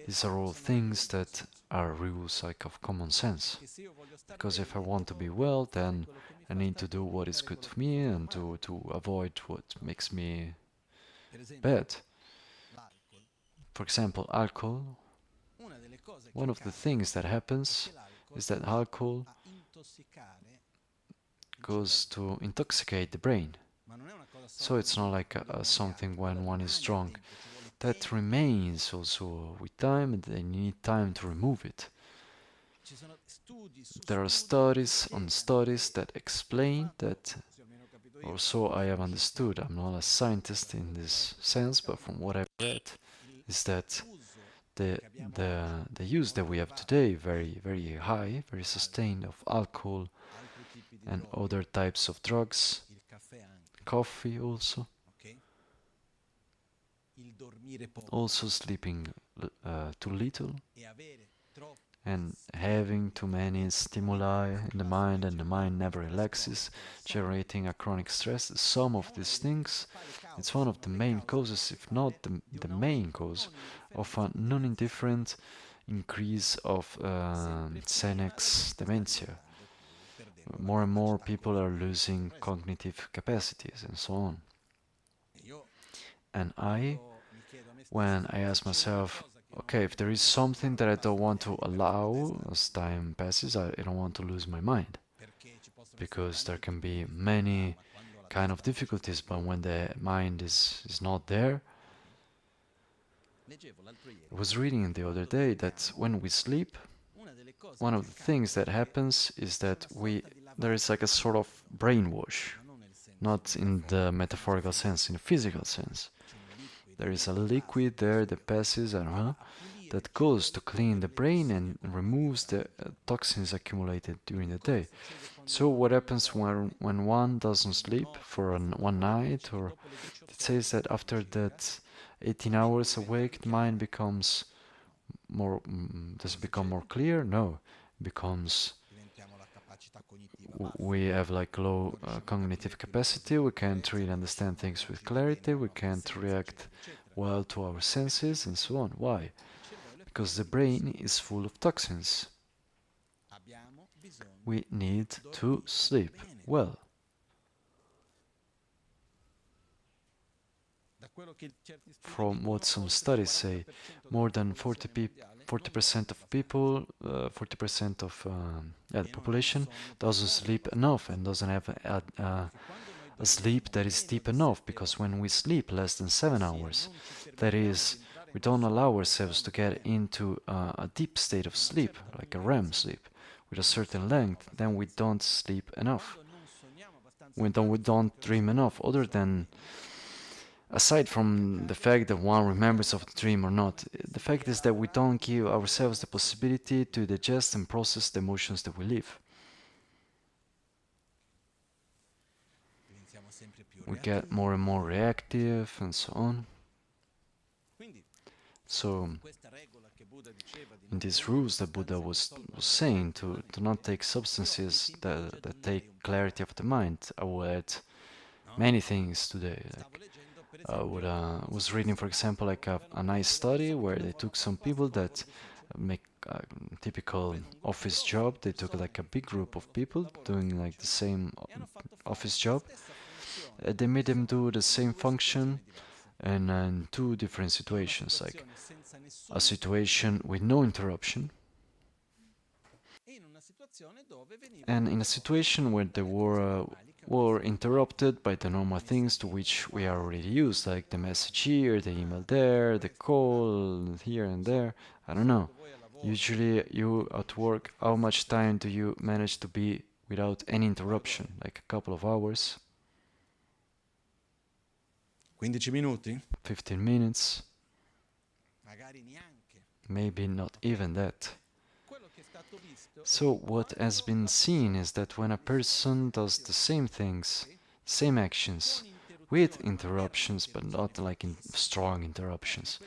These are all things that are rules like of common sense. Because if I want to be well, then I need to do what is good for me and to avoid what makes me bad. For example, alcohol. One of the things that happens is that alcohol goes to intoxicate the brain. So it's not like something when one is drunk. That remains also with time, and they need time to remove it. There are studies on studies that explain that, or so I have understood, I'm not a scientist in this sense, but from what I've read, is that the use that we have today, very, very high, very sustained, of alcohol and other types of drugs, coffee also sleeping too little, and having too many stimuli in the mind, and the mind never relaxes, generating a chronic stress. The sum of these things, it's one of the main causes, if not the main cause, of a non-indifferent increase of senex dementia. More and more people are losing cognitive capacities and so on. And when I ask myself, okay, if there is something that I don't want to allow as time passes, I don't want to lose my mind. Because there can be many kind of difficulties, but when the mind is not there, I was reading the other day that when we sleep, one of the things that happens is that there is like a sort of brainwash, not in the metaphorical sense, in the physical sense. There is a liquid there that passes that goes to clean the brain and removes the toxins accumulated during the day. So what happens when one doesn't sleep for one night, or it says that after that 18 hours awake, the mind becomes more, does it become more clear? No, it becomes, we have like low cognitive capacity, we can't really understand things with clarity, we can't react well to our senses and so on. Why? Because the brain is full of toxins. We need to sleep well. From what some studies say, more than 40% of people, 40% of the population doesn't sleep enough and doesn't have a sleep that is deep enough, because when we sleep less than 7 hours, that is, we don't allow ourselves to get into a deep state of sleep, like a REM sleep, with a certain length, then we don't sleep enough. We don't dream enough, other than, aside from the fact that one remembers of the dream or not, the fact is that we don't give ourselves the possibility to digest and process the emotions that we live. We get more and more reactive and so on. So, in these rules that Buddha was saying, to not take substances that take clarity of the mind, I will add many things today. I was reading, for example, like a nice study where they took some people that make a typical office job. They took like a big group of people doing like the same office job. They made them do the same function in two different situations, like a situation with no interruption, and in a situation where they were interrupted by the normal things to which we are already used, like the message here, the email there, the call here and there. I don't know. Usually you at work, how much time do you manage to be without any interruption, like a couple of hours, 15 minuti? 15 minutes, Magari neanche. maybe not even that. So what has been seen is that when a person does the same things, same actions, with interruptions, but not like in strong interruptions,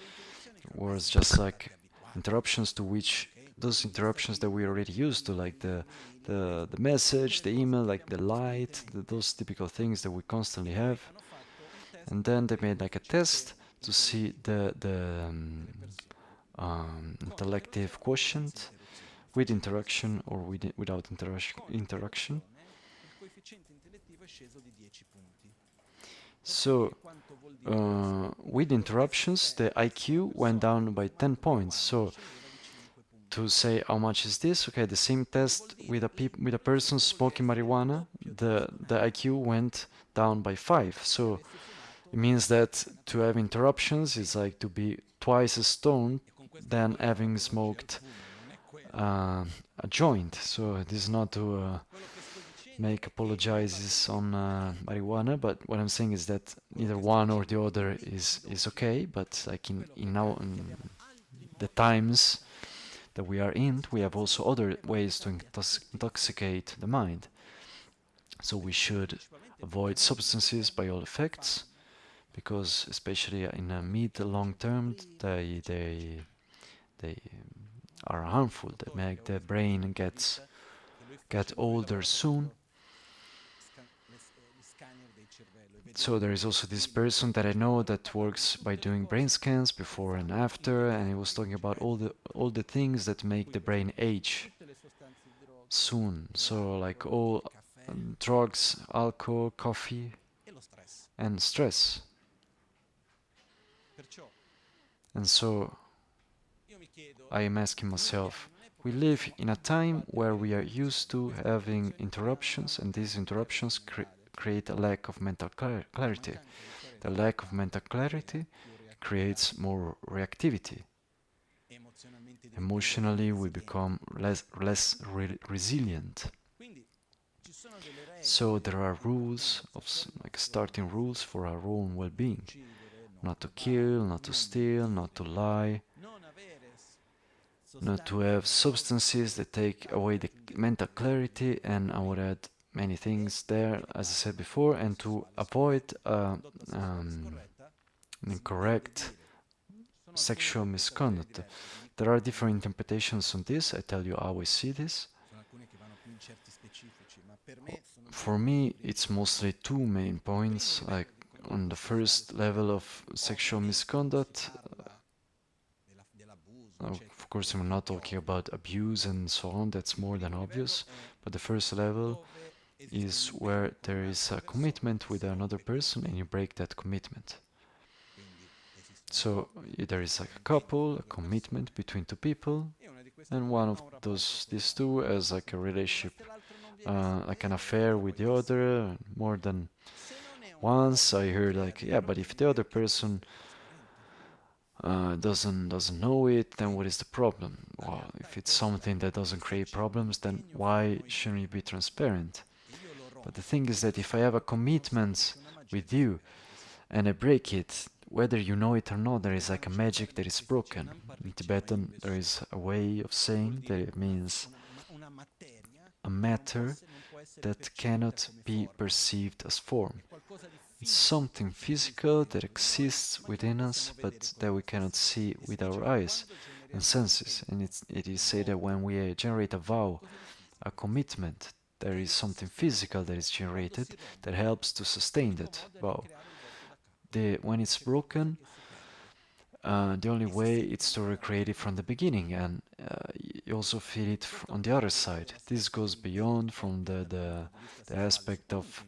or it's just like interruptions to which those interruptions that we're already used to, like the message, the email, like the light, those typical things that we constantly have. And then they made like a test to see the intellective quotient with interaction or without interaction. So with interruptions, the IQ went down by 10 points. So to say how much is this, okay, the same test with a person smoking marijuana, the IQ went down by 5. So it means that to have interruptions is like to be twice as stoned than having smoked a joint. So it is not to make apologizes on marijuana, but what I'm saying is that neither one or the other is okay. But like in the times that we are in, we have also other ways to intoxicate the mind. So we should avoid substances by all effects, because especially in a mid-long term, they are harmful. They make the brain get older soon. So there is also this person that I know that works by doing brain scans before and after, and he was talking about all the things that make the brain age soon. So like all drugs, alcohol, coffee, and stress. And so I am asking myself, we live in a time where we are used to having interruptions, and these interruptions create a lack of mental clarity. The lack of mental clarity creates more reactivity. Emotionally, we become less resilient. So there are rules, like starting rules for our own well-being. Not to kill, not to steal, not to lie, not to have substances that take away the mental clarity, and I would add many things there, as I said before, and to avoid incorrect sexual misconduct. There are different interpretations on this. I tell you how I see this. For me, it's mostly two main points. Like on the first level of sexual misconduct, of course, I'm not talking about abuse and so on, that's more than obvious, but the first level is where there is a commitment with another person and you break that commitment. So there is like a couple, a commitment between two people, and one of these two has like a relationship, like an affair with the other more than once. I heard like, yeah, but if the other person doesn't know it, then what is the problem? Well, if it's something that doesn't create problems, then why shouldn't you be transparent? But the thing is that if I have a commitment with you and I break it, whether you know it or not, there is like a magic that is broken. In Tibetan, there is a way of saying that it means a matter that cannot be perceived as form. It's something physical that exists within us, but that we cannot see with our eyes and senses. And it is said that when we generate a vow, a commitment, there is something physical that is generated that helps to sustain that vow. When it's broken, the only way is to recreate it from the beginning, and you also feel it on the other side. This goes beyond from the aspect of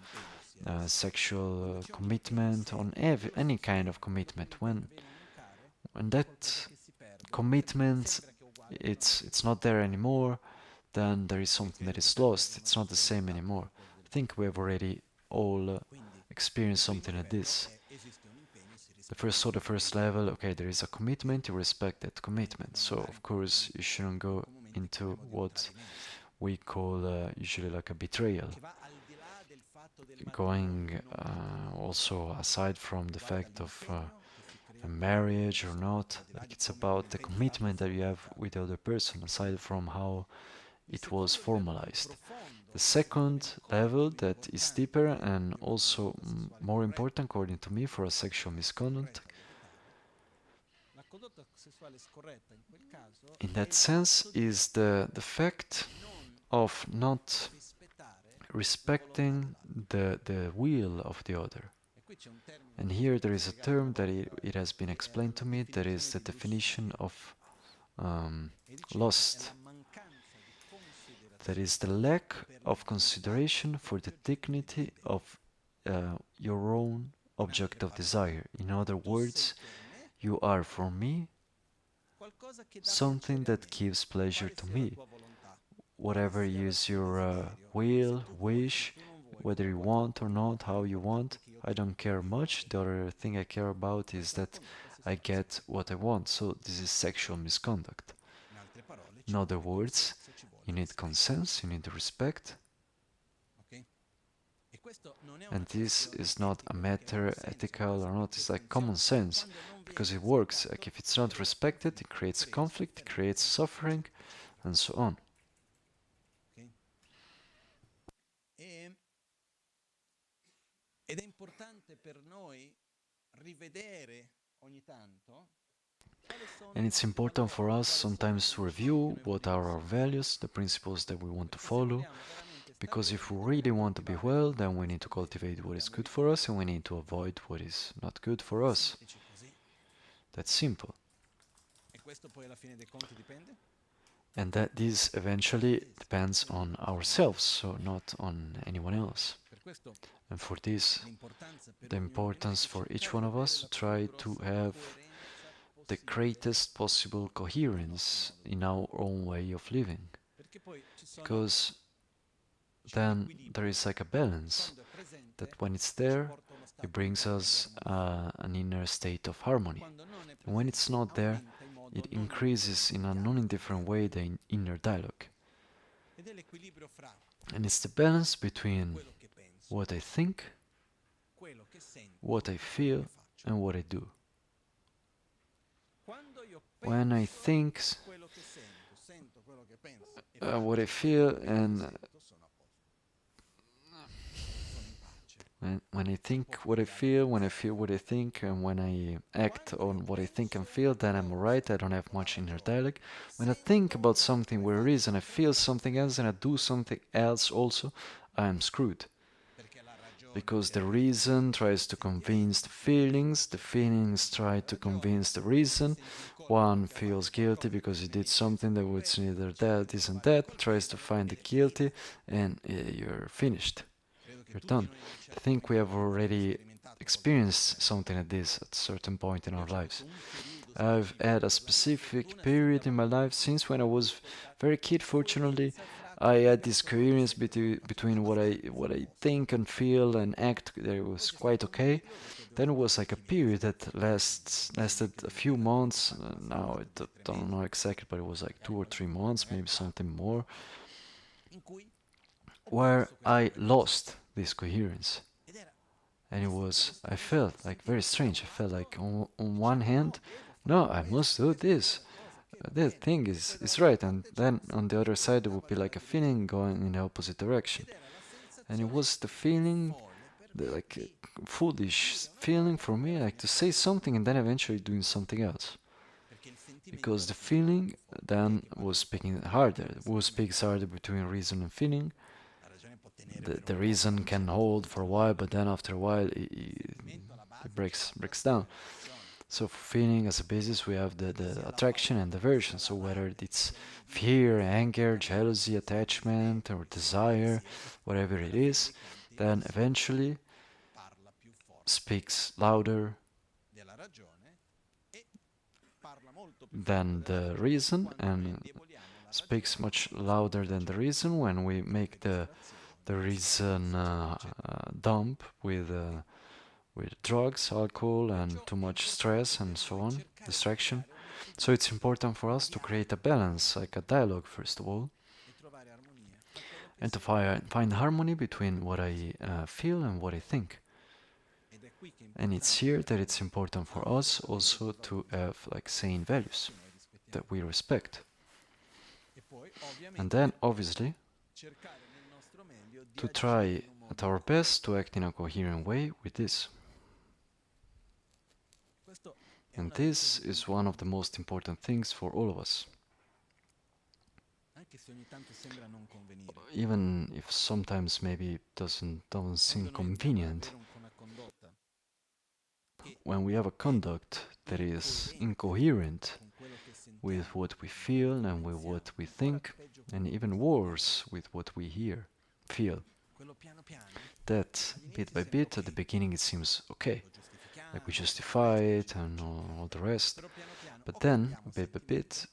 sexual commitment, on any kind of commitment. When that commitment it's not there anymore, then there is something that is lost. It's not the same anymore. I think we have already all experienced something like this. The first level, okay, there is a commitment, you respect that commitment. So of course you shouldn't go into what we call usually like a betrayal, going also aside from the fact of a marriage or not, like it's about the commitment that you have with the other person, aside from how it was formalized. The second level that is deeper and also more important, according to me, for a sexual misconduct, in that sense, is the fact of not respecting the will of the other. And here there is a term that it has been explained to me, that is the definition of lust. That is the lack of consideration for the dignity of your own object of desire. In other words, you are for me something that gives pleasure to me. Whatever is your will, wish, whether you want or not, how you want, I don't care much. The other thing I care about is that I get what I want. So this is sexual misconduct. In other words, you need consent, you need respect. And this is not a matter ethical or not, it's like common sense, because it works. Like if it's not respected, it creates conflict, it creates suffering, and so on. And it's important for us sometimes to review what are our values, the principles that we want to follow, because if we really want to be well, then we need to cultivate what is good for us and we need to avoid what is not good for us. That's simple. And that this eventually depends on ourselves, so not on anyone else. And for this, the importance for each one of us to try to have the greatest possible coherence in our own way of living. Because then there is like a balance, that when it's there, it brings us an inner state of harmony. And when it's not there, it increases in a non-indifferent way the inner dialogue. And it's the balance between what I think, what I feel, and what I do. When I think what I feel and when I think what I feel what I think, and when I act on what I think and feel, then I'm alright, I don't have much inner dialogue. When I think about something where it is and I feel something else and I do something else also, I'm screwed. Because the reason tries to convince the feelings try to convince the reason. One feels guilty because he did something that was neither that, this and that, tries to find the guilty, and you're finished. You're done. I think we have already experienced something like this at a certain point in our lives. I've had a specific period in my life since when I was very kid, fortunately. I had this coherence between what I think and feel and act that it was quite okay. Then it was like a period that lasted a few months. Now I don't know exactly, but it was like 2 or 3 months, maybe something more, where I lost this coherence. And I felt like very strange. I felt like on one hand, no, I must do this. This thing is right. And then on the other side, there would be like a feeling going in the opposite direction. And it was the feeling, like foolish feeling for me, like to say something and then eventually doing something else. Because the feeling then was speaking harder, speaks harder between reason and feeling. The reason can hold for a while, but then after a while it breaks down. So for feeling as a basis, we have the attraction and aversion. So whether it's fear, anger, jealousy, attachment, or desire, whatever it is, then eventually speaks louder than the reason, and speaks much louder than the reason when we make the reason dump with drugs, alcohol, and too much stress and so on, distraction. So it's important for us to create a balance, like a dialogue first of all, and to find harmony between what I feel and what I think. And it's here that it's important for us also to have like sane values that we respect. And then obviously to try at our best to act in a coherent way with this. And this is one of the most important things for all of us. Even if sometimes maybe it doesn't seem convenient, when we have a conduct that is incoherent with what we feel and with what we think, and even worse with what we feel, that bit by bit at the beginning it seems okay, like we justify it and all the rest, but then bit by bit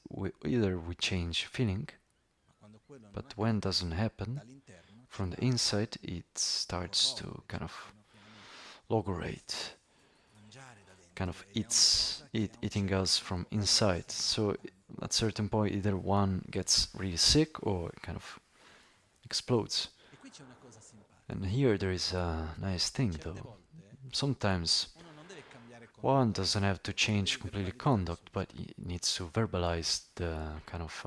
either we change feeling, but when it doesn't happen, from the inside it starts to kind of logorate, kind of eating us from inside. So at a certain point either one gets really sick or it kind of explodes. And here there is a nice thing though. Sometimes one doesn't have to change completely conduct, but it needs to verbalize the kind of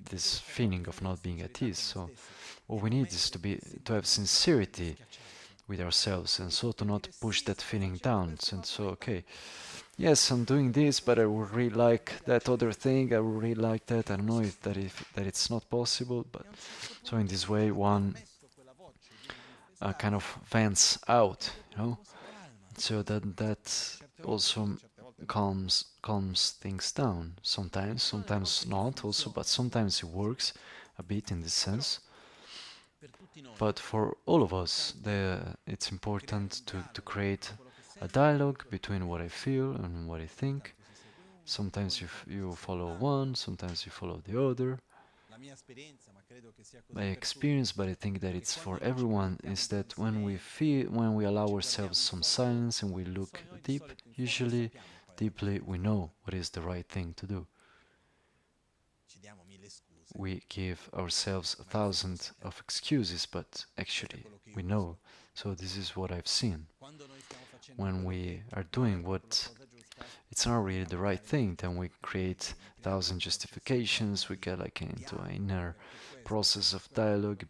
this feeling of not being at ease. So what we need is to have sincerity with ourselves, and so to not push that feeling down. And so, okay, yes, I'm doing this, but I would really like that other thing. I would really like that. I don't know if that it's not possible, but so in this way, one kind of vents out, so that also calms things down. Sometimes not also, but sometimes it works a bit in this sense. But for all of us, it's important to create a dialogue between what I feel and what I think. Sometimes you follow one, sometimes you follow the other. My experience, but I think that it's for everyone, is that when we allow ourselves some silence and we look usually deeply, we know what is the right thing to do. We give ourselves 1,000 of excuses, but actually we know. So this is what I've seen. When we are doing what it's not really the right thing, then we create 1,000 justifications, we get like into an inner process of dialogue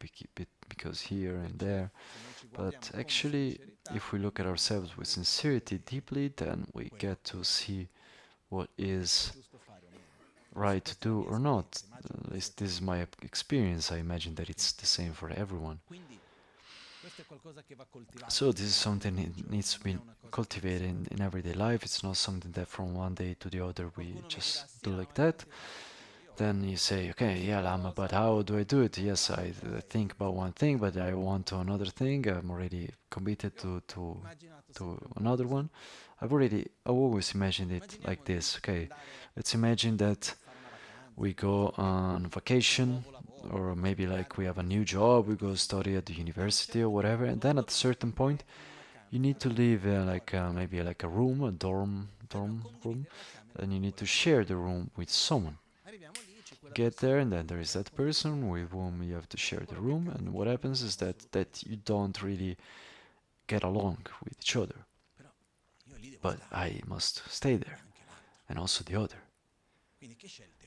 because here and there. But actually, if we look at ourselves with sincerity deeply, then we get to see what is right to do or not. At least this is my experience. I imagine that it's the same for everyone. So this is something that needs to be cultivated in everyday life. It's not something that from one day to the other we just do like that. Then you say, okay, yeah, Lama, but how do I do it? Yes, I think about one thing, but I want to another thing. I'm already committed to another one. I've always imagined it like this. Okay, let's imagine that we go on vacation, or maybe like we have a new job, we go study at the university or whatever, and then at a certain point you need to leave maybe like a room, a dorm room, and you need to share the room with someone. Get there, and then there is that person with whom you have to share the room, and what happens is that you don't really get along with each other. But I must stay there, and also the other.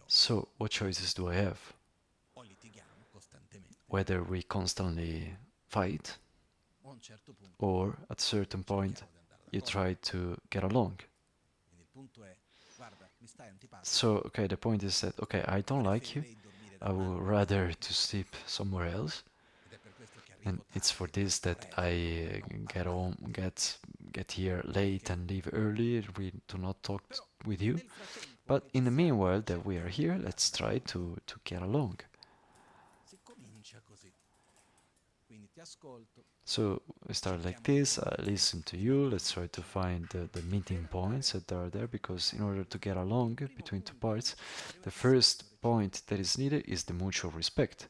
So what choices do I have? Whether we constantly fight, or at a certain point you try to get along. So, okay, the point is that, okay, I don't like you, I would rather to sleep somewhere else, and it's for this that I get here late and leave early, we do not talk with you, but in the meanwhile that we are here, let's try to get along. So we start like this, I listen to you, let's try to find the meeting points that are there, because in order to get along between two parts, the first point that is needed is the mutual respect.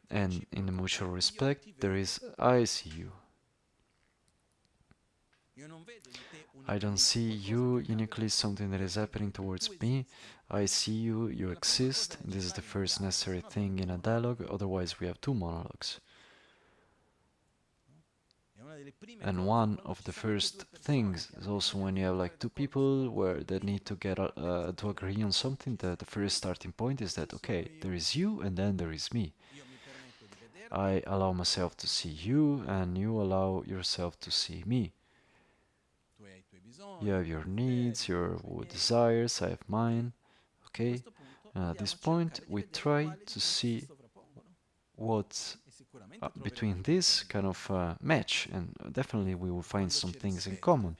And in the mutual respect, there is I see you. I don't see you uniquely something that is happening towards me. I see you, you exist, and this is the first necessary thing in a dialogue, otherwise we have two monologues. And one of the first things is also when you have like two people where they need to get to agree on something, the first starting point is that, okay, there is you and then there is me. I allow myself to see you and you allow yourself to see me. You have your needs, your desires, I have mine, okay? And at this point, we try to see what between this kind of match, and definitely we will find some things in common.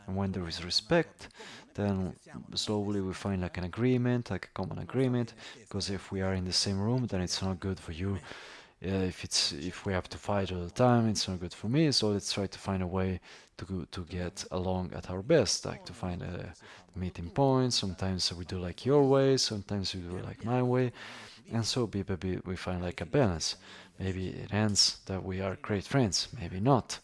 And when there is respect, then slowly we find like an agreement, like a common agreement, because if we are in the same room, then it's not good for you. If we have to fight all the time, it's not good for me. So let's try to find a way to get along at our best, like to find a meeting point. Sometimes we do like your way, sometimes we do like my way, and so bit by bit we find like a balance. Maybe it ends that we are great friends, maybe not.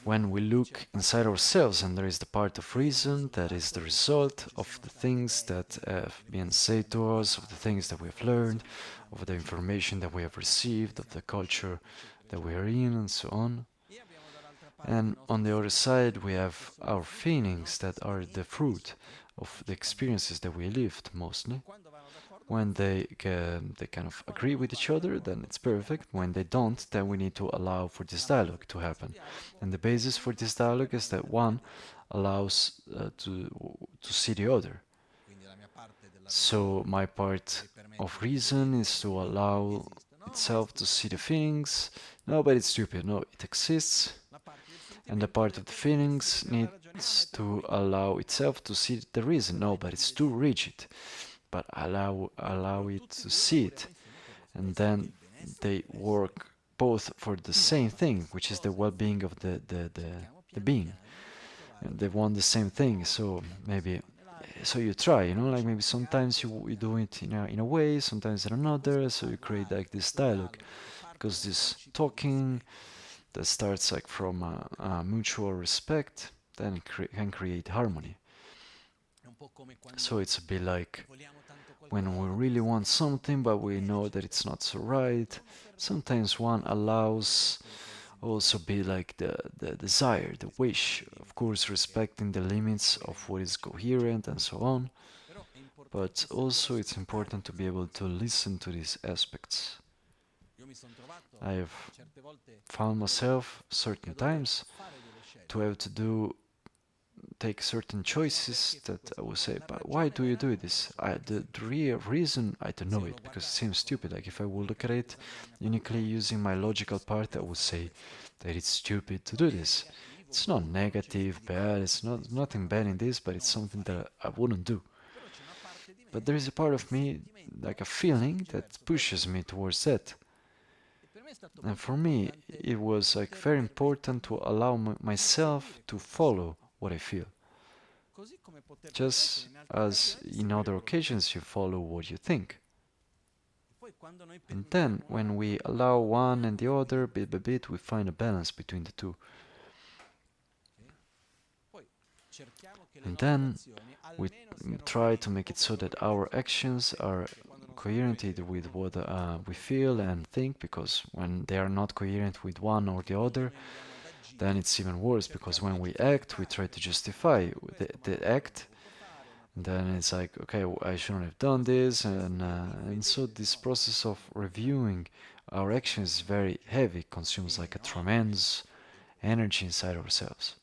When we look inside ourselves and there is the part of reason that is the result of the things that have been said to us, of the things that we have learned, of the information that we have received, of the culture that we are in, and so on. And on the other side, we have our feelings that are the fruit of the experiences that we lived mostly. When they kind of agree with each other, then it's perfect. When they don't, then we need to allow for this dialogue to happen. And the basis for this dialogue is that one allows to see the other. So my part of reason is to allow itself to see the feelings. No, but it's stupid. No, it exists. And the part of the feelings needs to allow itself to see the reason. No, but it's too rigid. But allow it to see it, and then they work both for the same thing, which is the well-being of the being, and they want the same thing. So maybe you try, like maybe sometimes you do it in a way, sometimes in another, so you create like this dialogue, because this talking that starts like from a mutual respect then can create harmony. So it's a bit like when we really want something but we know that it's not so right, sometimes one allows also be like the desire, the wish, of course respecting the limits of what is coherent and so on, but also it's important to be able to listen to these aspects. I have found myself certain times to have to take certain choices that I would say, but why do you do this? The real reason, I don't know it, because it seems stupid. Like if I would look at it uniquely using my logical part, I would say that it's stupid to do this. It's not negative, bad, it's nothing bad in this, but it's something that I wouldn't do. But there is a part of me, like a feeling, that pushes me towards that. And for me, it was like very important to allow myself to follow what I feel. Just as in other occasions you follow what you think. And then, when we allow one and the other, bit by bit, we find a balance between the two. And then, we try to make it so that our actions are coherent with what we feel and think, because when they are not coherent with one or the other, then it's even worse, because when we act, we try to justify the act, and then it's like, okay, I shouldn't have done this, and so this process of reviewing our actions is very heavy, consumes like a tremendous energy inside ourselves.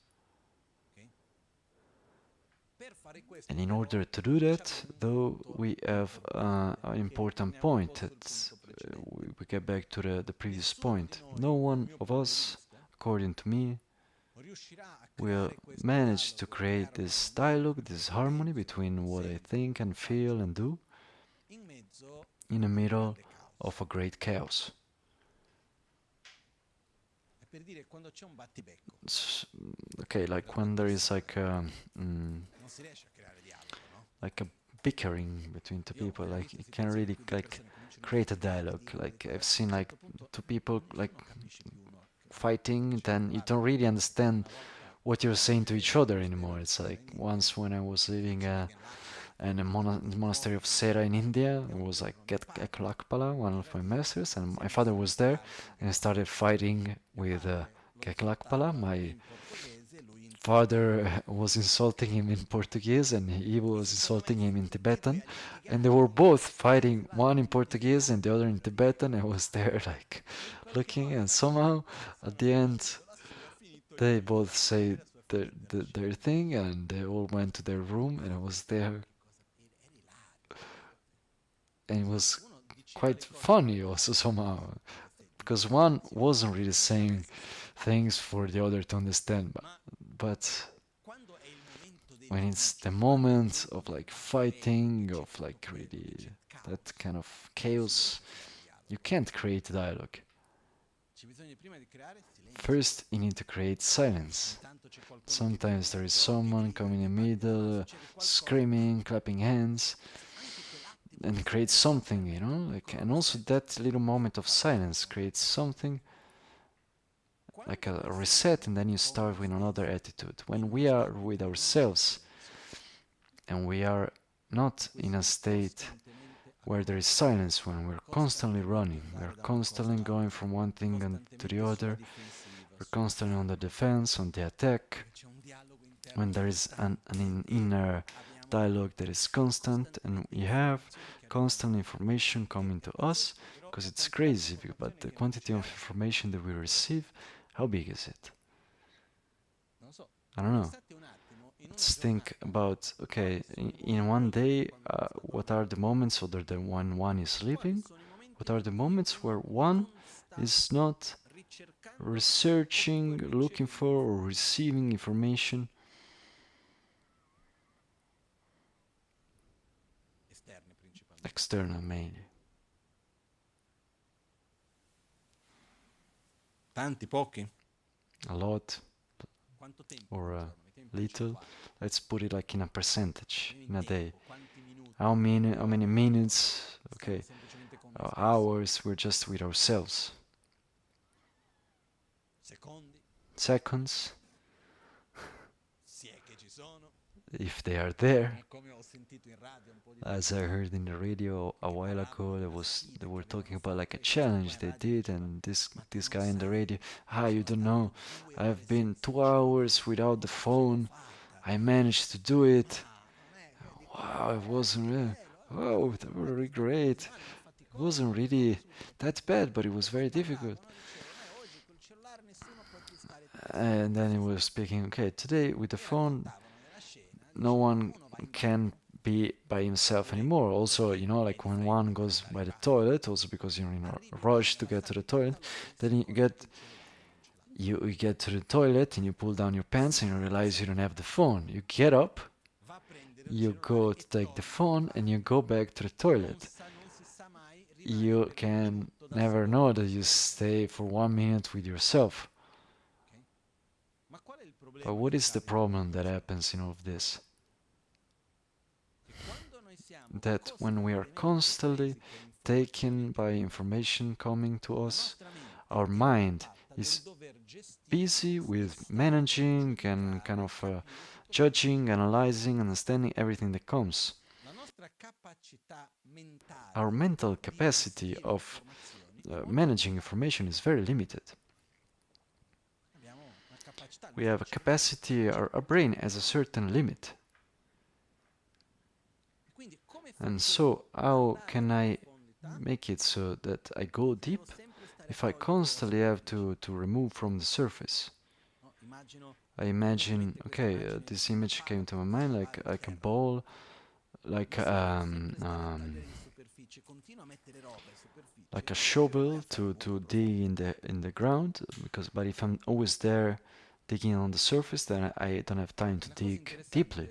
And in order to do that, though, we have an important point that we get back to the previous point. No one of us, according to me, will manage to create this dialogue, this harmony between what I think and feel and do in the middle of a great chaos. Okay, like when there is like a bickering between two people, like you can really like create a dialogue. Like I've seen like two people like fighting, then you don't really understand what you're saying to each other anymore. It's like once when I was living in a monastery of Sera in India, it was like Geklakpala, one of my masters, and my father was there, and I started fighting with Geklakpala. My father was insulting him in Portuguese, and he was insulting him in Tibetan, and they were both fighting, one in Portuguese and the other in Tibetan. I was there like looking, and somehow at the end they both say their thing, and they all went to their room, and I was there, and it was quite funny also somehow, because one wasn't really saying things for the other to understand, but when it's the moment of like fighting, of like really that kind of chaos, you can't create dialogue. First, you need to create silence. Sometimes there is someone coming in the middle, screaming, clapping hands, and create something, you know, like, and also that little moment of silence creates something like a reset, and then you start with another attitude. When we are with ourselves and we are not in a state where there is silence, when we're constantly running, we're constantly going from one thing to the other, we're constantly on the defense, on the attack, when there is an inner dialogue that is constant, and we have constant information coming to us, because it's crazy, but the quantity of information that we receive, how big is it? I don't know. Let's think about, okay, in one day, what are the moments other than when one is sleeping? What are the moments where one is not researching, looking for, or receiving information? External, mainly. Tanti, pochi? A lot, or little. Let's put it like in a percentage in a day. How many minutes, okay, hours we're just with ourselves. Seconds, if they are there. As I heard in the radio a while ago, they were talking about like a challenge they did, and this guy in the radio, you don't know, I've been 2 hours without the phone, I managed to do it. Wow, it wasn't really, wow, that was really great. It wasn't really that bad, but it was very difficult. And then he was speaking, okay, today with the phone, no one can be by himself anymore. Also, you know, like when one goes by the toilet, also because you're in a rush to get to the toilet, then you get to the toilet and you pull down your pants and you realize you don't have the phone. You get up, you go to take the phone, and you go back to the toilet. You can never know that you stay for 1 minute with yourself. But what is the problem that happens in all of this? That when we are constantly taken by information coming to us, our mind is busy with managing and kind of judging, analyzing, understanding everything that comes. Our mental capacity of managing information is very limited. We have a capacity, our brain has a certain limit. And so, how can I make it so that I go deep if I constantly have to remove from the surface? I imagine, okay, this image came to my mind like a ball, like a shovel to dig in the ground, but if I'm always there digging on the surface, then I don't have time to dig deeply.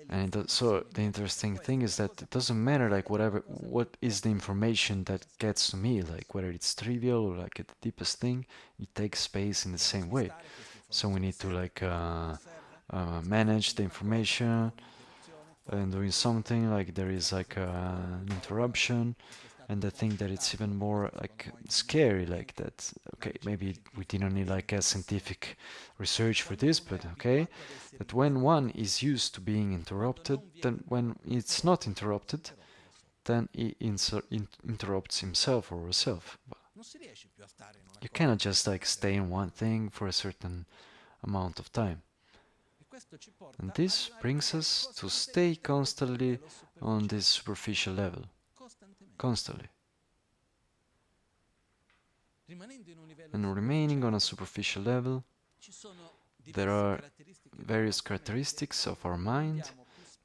And so the interesting thing is that it doesn't matter like what is the information that gets to me, like whether it's trivial or like the deepest thing, it takes space in the same way. So we need to like manage the information and doing something like there is like an interruption, And I think that it's even more like scary, like that. Okay, maybe we didn't need like a scientific research for this, but okay, that when one is used to being interrupted, then when it's not interrupted, then he interrupts himself or herself. You cannot just like stay in one thing for a certain amount of time. And this brings us to stay constantly on this superficial level. Constantly. And remaining on a superficial level, there are various characteristics of our mind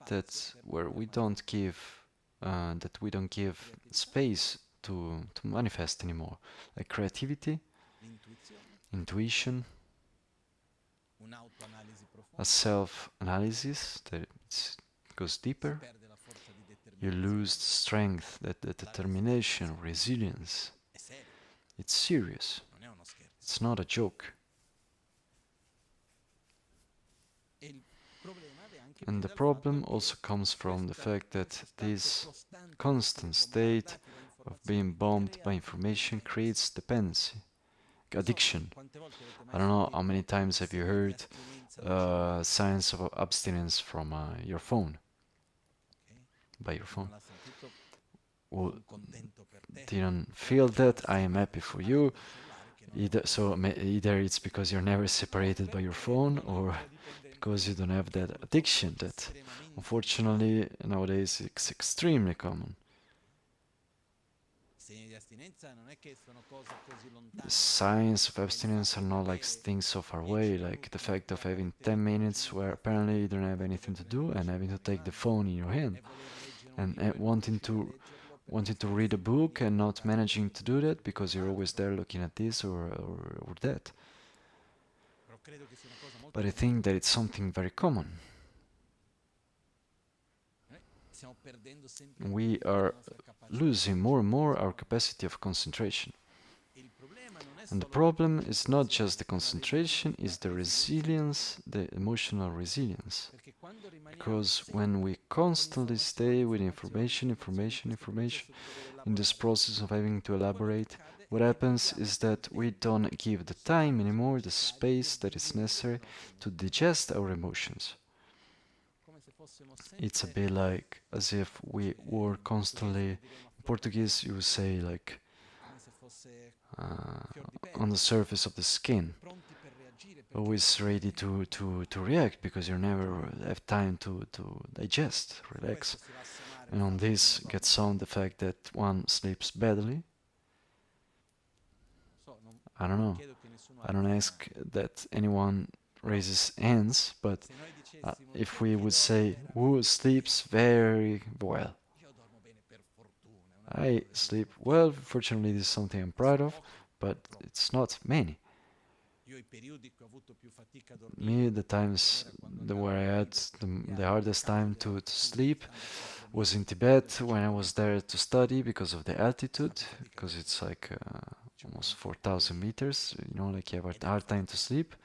that we don't give space to manifest anymore, like creativity, intuition, a self-analysis that goes deeper. You lose the strength, the determination, resilience. It's serious. It's not a joke. And the problem also comes from the fact that this constant state of being bombed by information creates dependency, addiction. I don't know how many times have you heard signs of abstinence from your phone, by your phone. Well, didn't feel that. I am happy for you. Either it's because you're never separated by your phone, or because you don't have that addiction that, unfortunately, nowadays it's extremely common. The signs of abstinence are not like things so far away, like the fact of having 10 minutes where apparently you don't have anything to do and having to take the phone in your hand and wanting to read a book and not managing to do that because you're always there looking at this or that. But I think that it's something very common. We are losing more and more our capacity of concentration. And the problem is not just the concentration, it's the resilience, the emotional resilience. Because when we constantly stay with information, in this process of having to elaborate, what happens is that we don't give the time anymore, the space that is necessary to digest our emotions. It's a bit like as if we were constantly, in Portuguese you would say like on the surface of the skin, always ready to react because you never have time to digest, relax. And on this gets on the fact that one sleeps badly. I don't know. I don't ask that anyone raises hands, but if we would say who sleeps very well. I sleep well, fortunately this is something I'm proud of, but it's not many. Me, the times where I had the hardest time to sleep was in Tibet when I was there to study because of the altitude, because it's like almost 4,000 meters, like you have a hard time to sleep,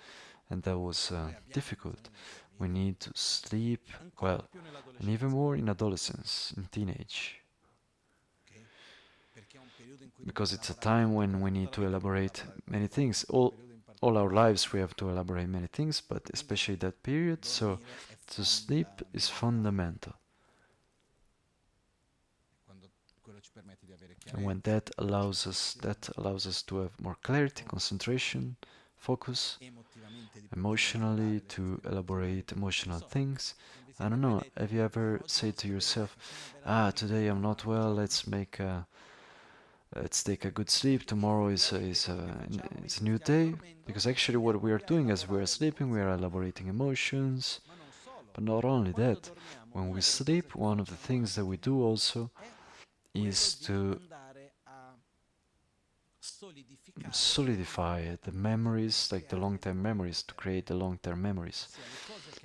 and that was difficult. We need to sleep well, and even more in adolescence, in teenage. Because it's a time when we need to elaborate many things. All our lives we have to elaborate many things, but especially that period, so to sleep is fundamental. And when that allows us to have more clarity, concentration, focus, emotionally to elaborate emotional things. I don't know, have you ever said to yourself, today I'm not well, let's take a good sleep, tomorrow is a new day? Because actually what we are doing as we are sleeping, we are elaborating emotions. But not only that, when we sleep, one of the things that we do also is to solidify the memories, like the long-term memories, to create the long-term memories.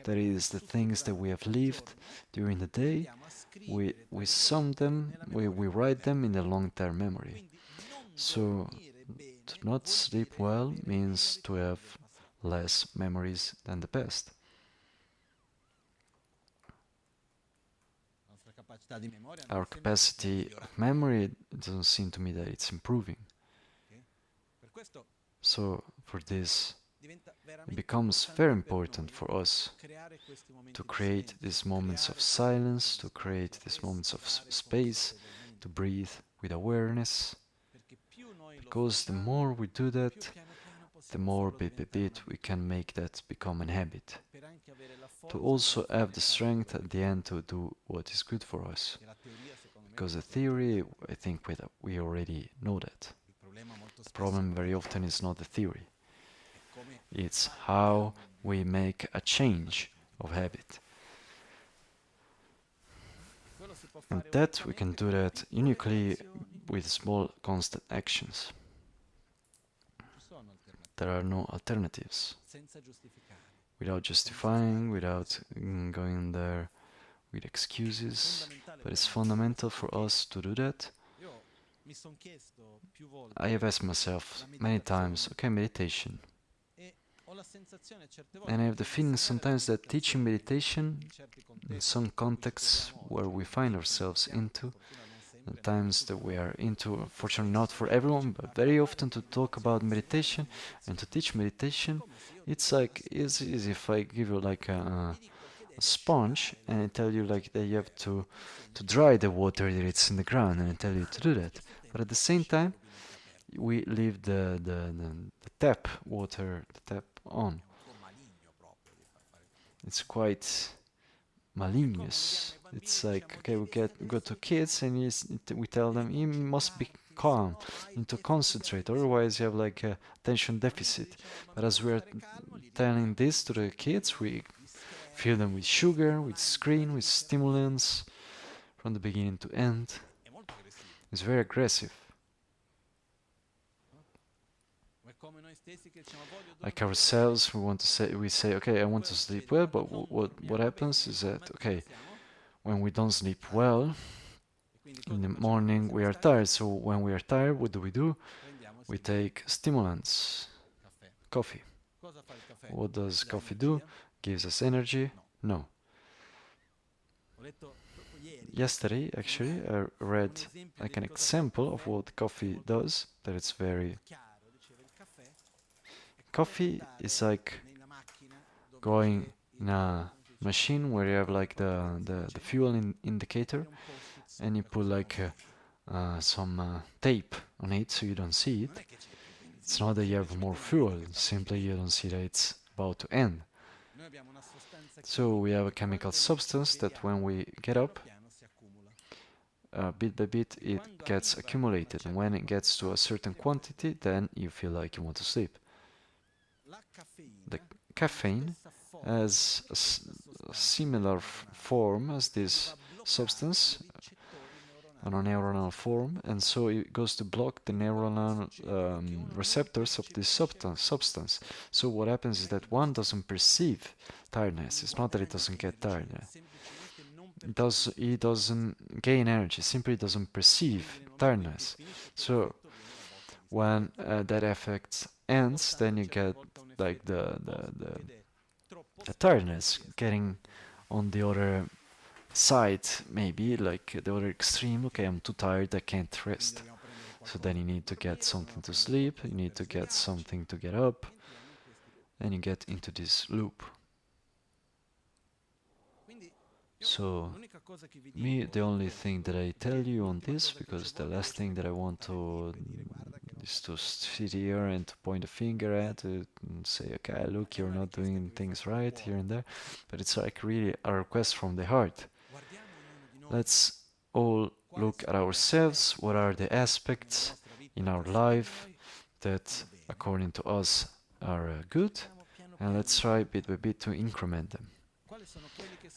That is, the things that we have lived during the day, we sum them, we write them in the long-term memory. So, to not sleep well means to have less memories than the past. our capacity of memory, it doesn't seem to me that it's improving. So for this, it becomes very important for us to create these moments of silence, to create these moments of space, to breathe with awareness, because the more we do that, the more bit by bit we can make that become an habit, to also have the strength at the end to do what is good for us. Because the theory, I think we already know that. The problem very often is not the theory. It's how we make a change of habit. And that we can do that uniquely with small constant actions. There are no alternatives. Without justifying, without going there with excuses, but it's fundamental for us to do that. I have asked myself many times, okay, meditation. And I have the feeling sometimes that teaching meditation in some contexts where we find ourselves into, the times that we are into, unfortunately not for everyone, but very often to talk about meditation and to teach meditation, it's like as if I give you like a sponge and I tell you like that you have to dry the water that it's in the ground, and I tell you to do that. But at the same time, we leave the tap water, the tap on. It's quite malicious. It's like, okay, we go to kids and we tell them you must be calm, you need to concentrate, otherwise you have like a attention deficit. But as we are telling this to the kids, we fill them with sugar, with screen, with stimulants from the beginning to end. It's very aggressive. Like ourselves, we say, okay, I want to sleep well, but what happens is that, okay, when we don't sleep well, in the morning we are tired. So when we are tired, what do? We take stimulants, coffee. What does coffee do? Gives us energy? No. Yesterday, actually, I read like an example of what coffee does, that it's very... Coffee is like going in a machine where you have like the fuel indicator, and you put like some tape on it so you don't see it. It's not that you have more fuel, simply you don't see that it's about to end. So we have a chemical substance that when we get up, bit by bit it gets accumulated, and when it gets to a certain quantity, then you feel like you want to sleep. The caffeine has a similar form as this substance, on a neuronal form, and so it goes to block the neuronal receptors of this substance. So what happens is that one doesn't perceive tiredness. It's not that it doesn't get tired. It doesn't gain energy, simply doesn't perceive tiredness. So when that effect ends, then you get like the tiredness getting on the other side, maybe like the other extreme. Okay, I'm too tired, I can't rest. So then you need to get something to sleep, you need to get something to get up, and you get into this loop. So me, the only thing that I tell you on this, because the last thing that I want to is to sit here and to point a finger at it and say, okay, look, you're not doing things right here and there, but it's like really a request from the heart. Let's all look at ourselves. What are the aspects in our life that according to us are good, and let's try bit by bit to increment them.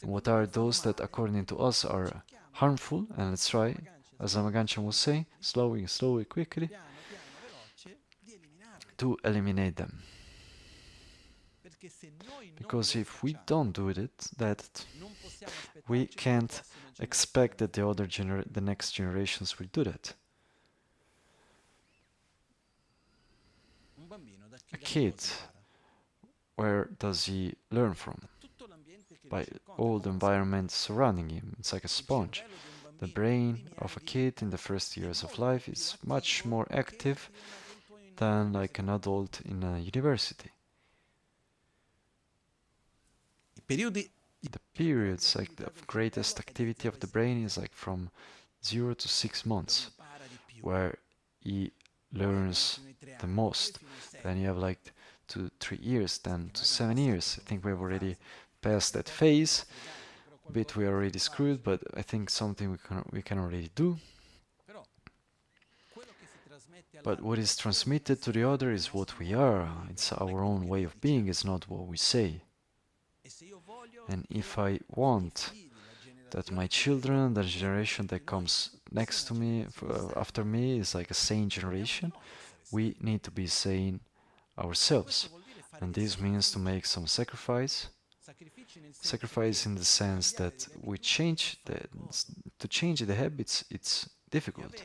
And what are those that according to us are harmful, and let's try, as Gangchen was saying, slowly, quickly, to eliminate them. Because if we don't do that we can't expect that the next generations will do that. A kid, where does he learn from? By all the environment surrounding him. It's like a sponge. The brain of a kid in the first years of life is much more active than like an adult in a university. The periods like of greatest activity of the brain is like from 0 to 6 months, where he learns the most. Then you have like 2, 3 years, then to 7 years. I think we've already passed that phase. A bit we are already screwed, but I think something we can already do. But what is transmitted to the other is what we are. It's our own way of being, it's not what we say. And if I want that my children, the generation that comes next to me, after me, is like a sane generation, we need to be sane ourselves. And this means to make some sacrifice. Sacrifice in the sense that we change to change the habits, it's difficult.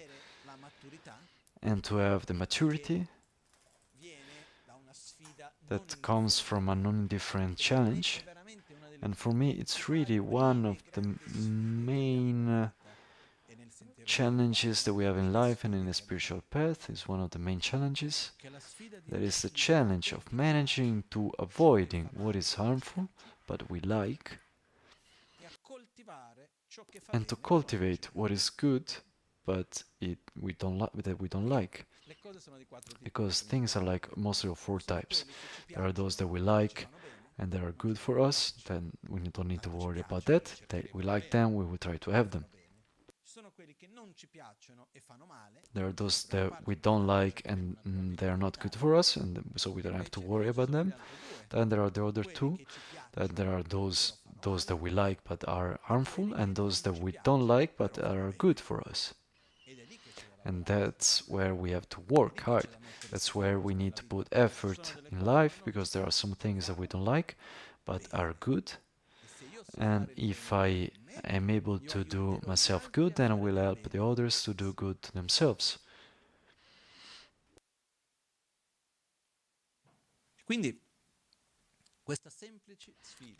And to have the maturity that comes from a non-indifferent challenge. And for me, it's really one of the main challenges that we have in life and in the spiritual path. Is one of the main challenges. That is the challenge of managing to avoiding what is harmful, but we like, and to cultivate what is good, but we don't like. Because things are like mostly of 4 types. There are those that we like and that are good for us, then we don't need to worry about that. We like them, we will try to have them. There are those that we don't like and they are not good for us, and so we don't have to worry about them. Then there are the other 2, that there are those that we like but are harmful, and those that we don't like but are good for us. And that's where we have to work hard. That's where we need to put effort in life, because there are some things that we don't like but are good. And if I am able to do myself good, then I will help the others to do good to themselves.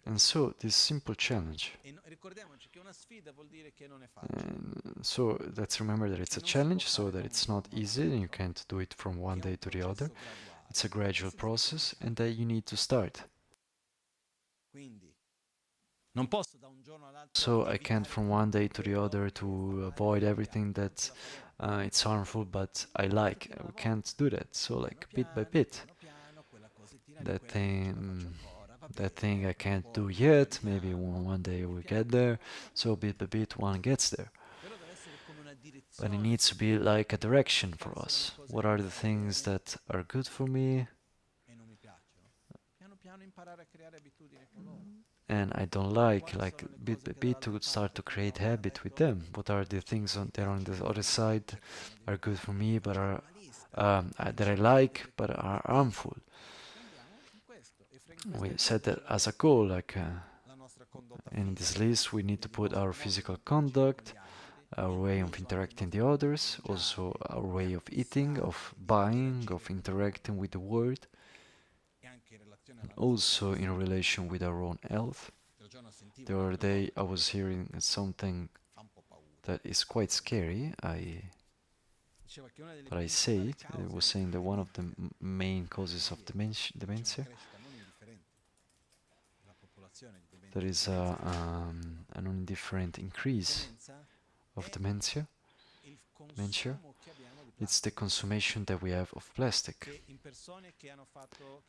And so this simple challenge. So let's remember that it's a challenge, so that it's not easy and you can't do it from one day to the other. It's a gradual process, and that you need to start. So I can't from one day to the other to avoid everything that it's harmful, but I like. We can't do that. So like bit by bit. That thing I can't do yet, maybe one day we get there, so bit by bit one gets there. But it needs to be like a direction for us. What are the things that are good for me and I don't like bit by bit to start to create habit with them? What are the things there on the other side are good for me but are that I like but are harmful? We set that as a goal, like in this list we need to put our physical conduct, our way of interacting with the others, also our way of eating, of buying, of interacting with the world, and also in relation with our own health. The other day I was hearing something that is quite scary. But I say it. It was saying that one of the main causes of dementia, there is an indifferent increase of dementia. It's the consummation that we have of plastic.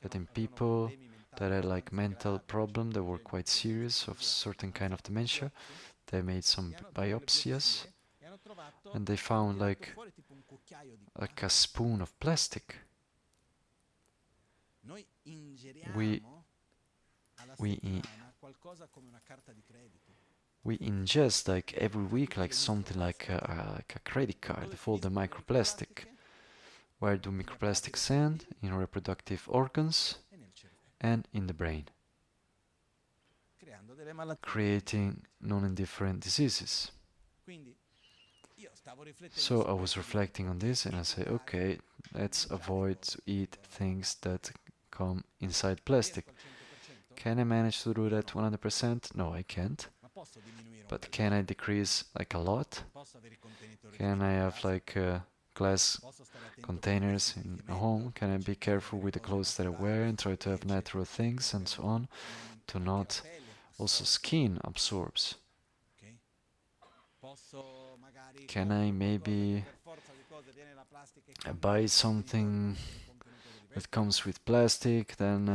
That in people that had like mental problem that were quite serious of certain kind of dementia, they made some biopsies and they found like a spoon of plastic. We ingest like every week like something like a credit card full of microplastic. Where do microplastics end? In reproductive organs and in the brain, creating non-indifferent diseases. So I was reflecting on this and I say, okay, let's avoid to eat things that come inside plastic. Can I manage to do that 100%? No, I can't. but can I decrease like a lot? Posso avere i contenitori Can I have casa? like glass Posso stare attento containers in a home? Can I be careful with the clothes that I wear and try to have natural things and so on, to anche la not pelle? also skin absorbs? Ok? Posso magari Can I compro qualcosa che maybe per forza di cose tiene la plastica e cambia buy il something contenitore di that vetro? comes with plastic, then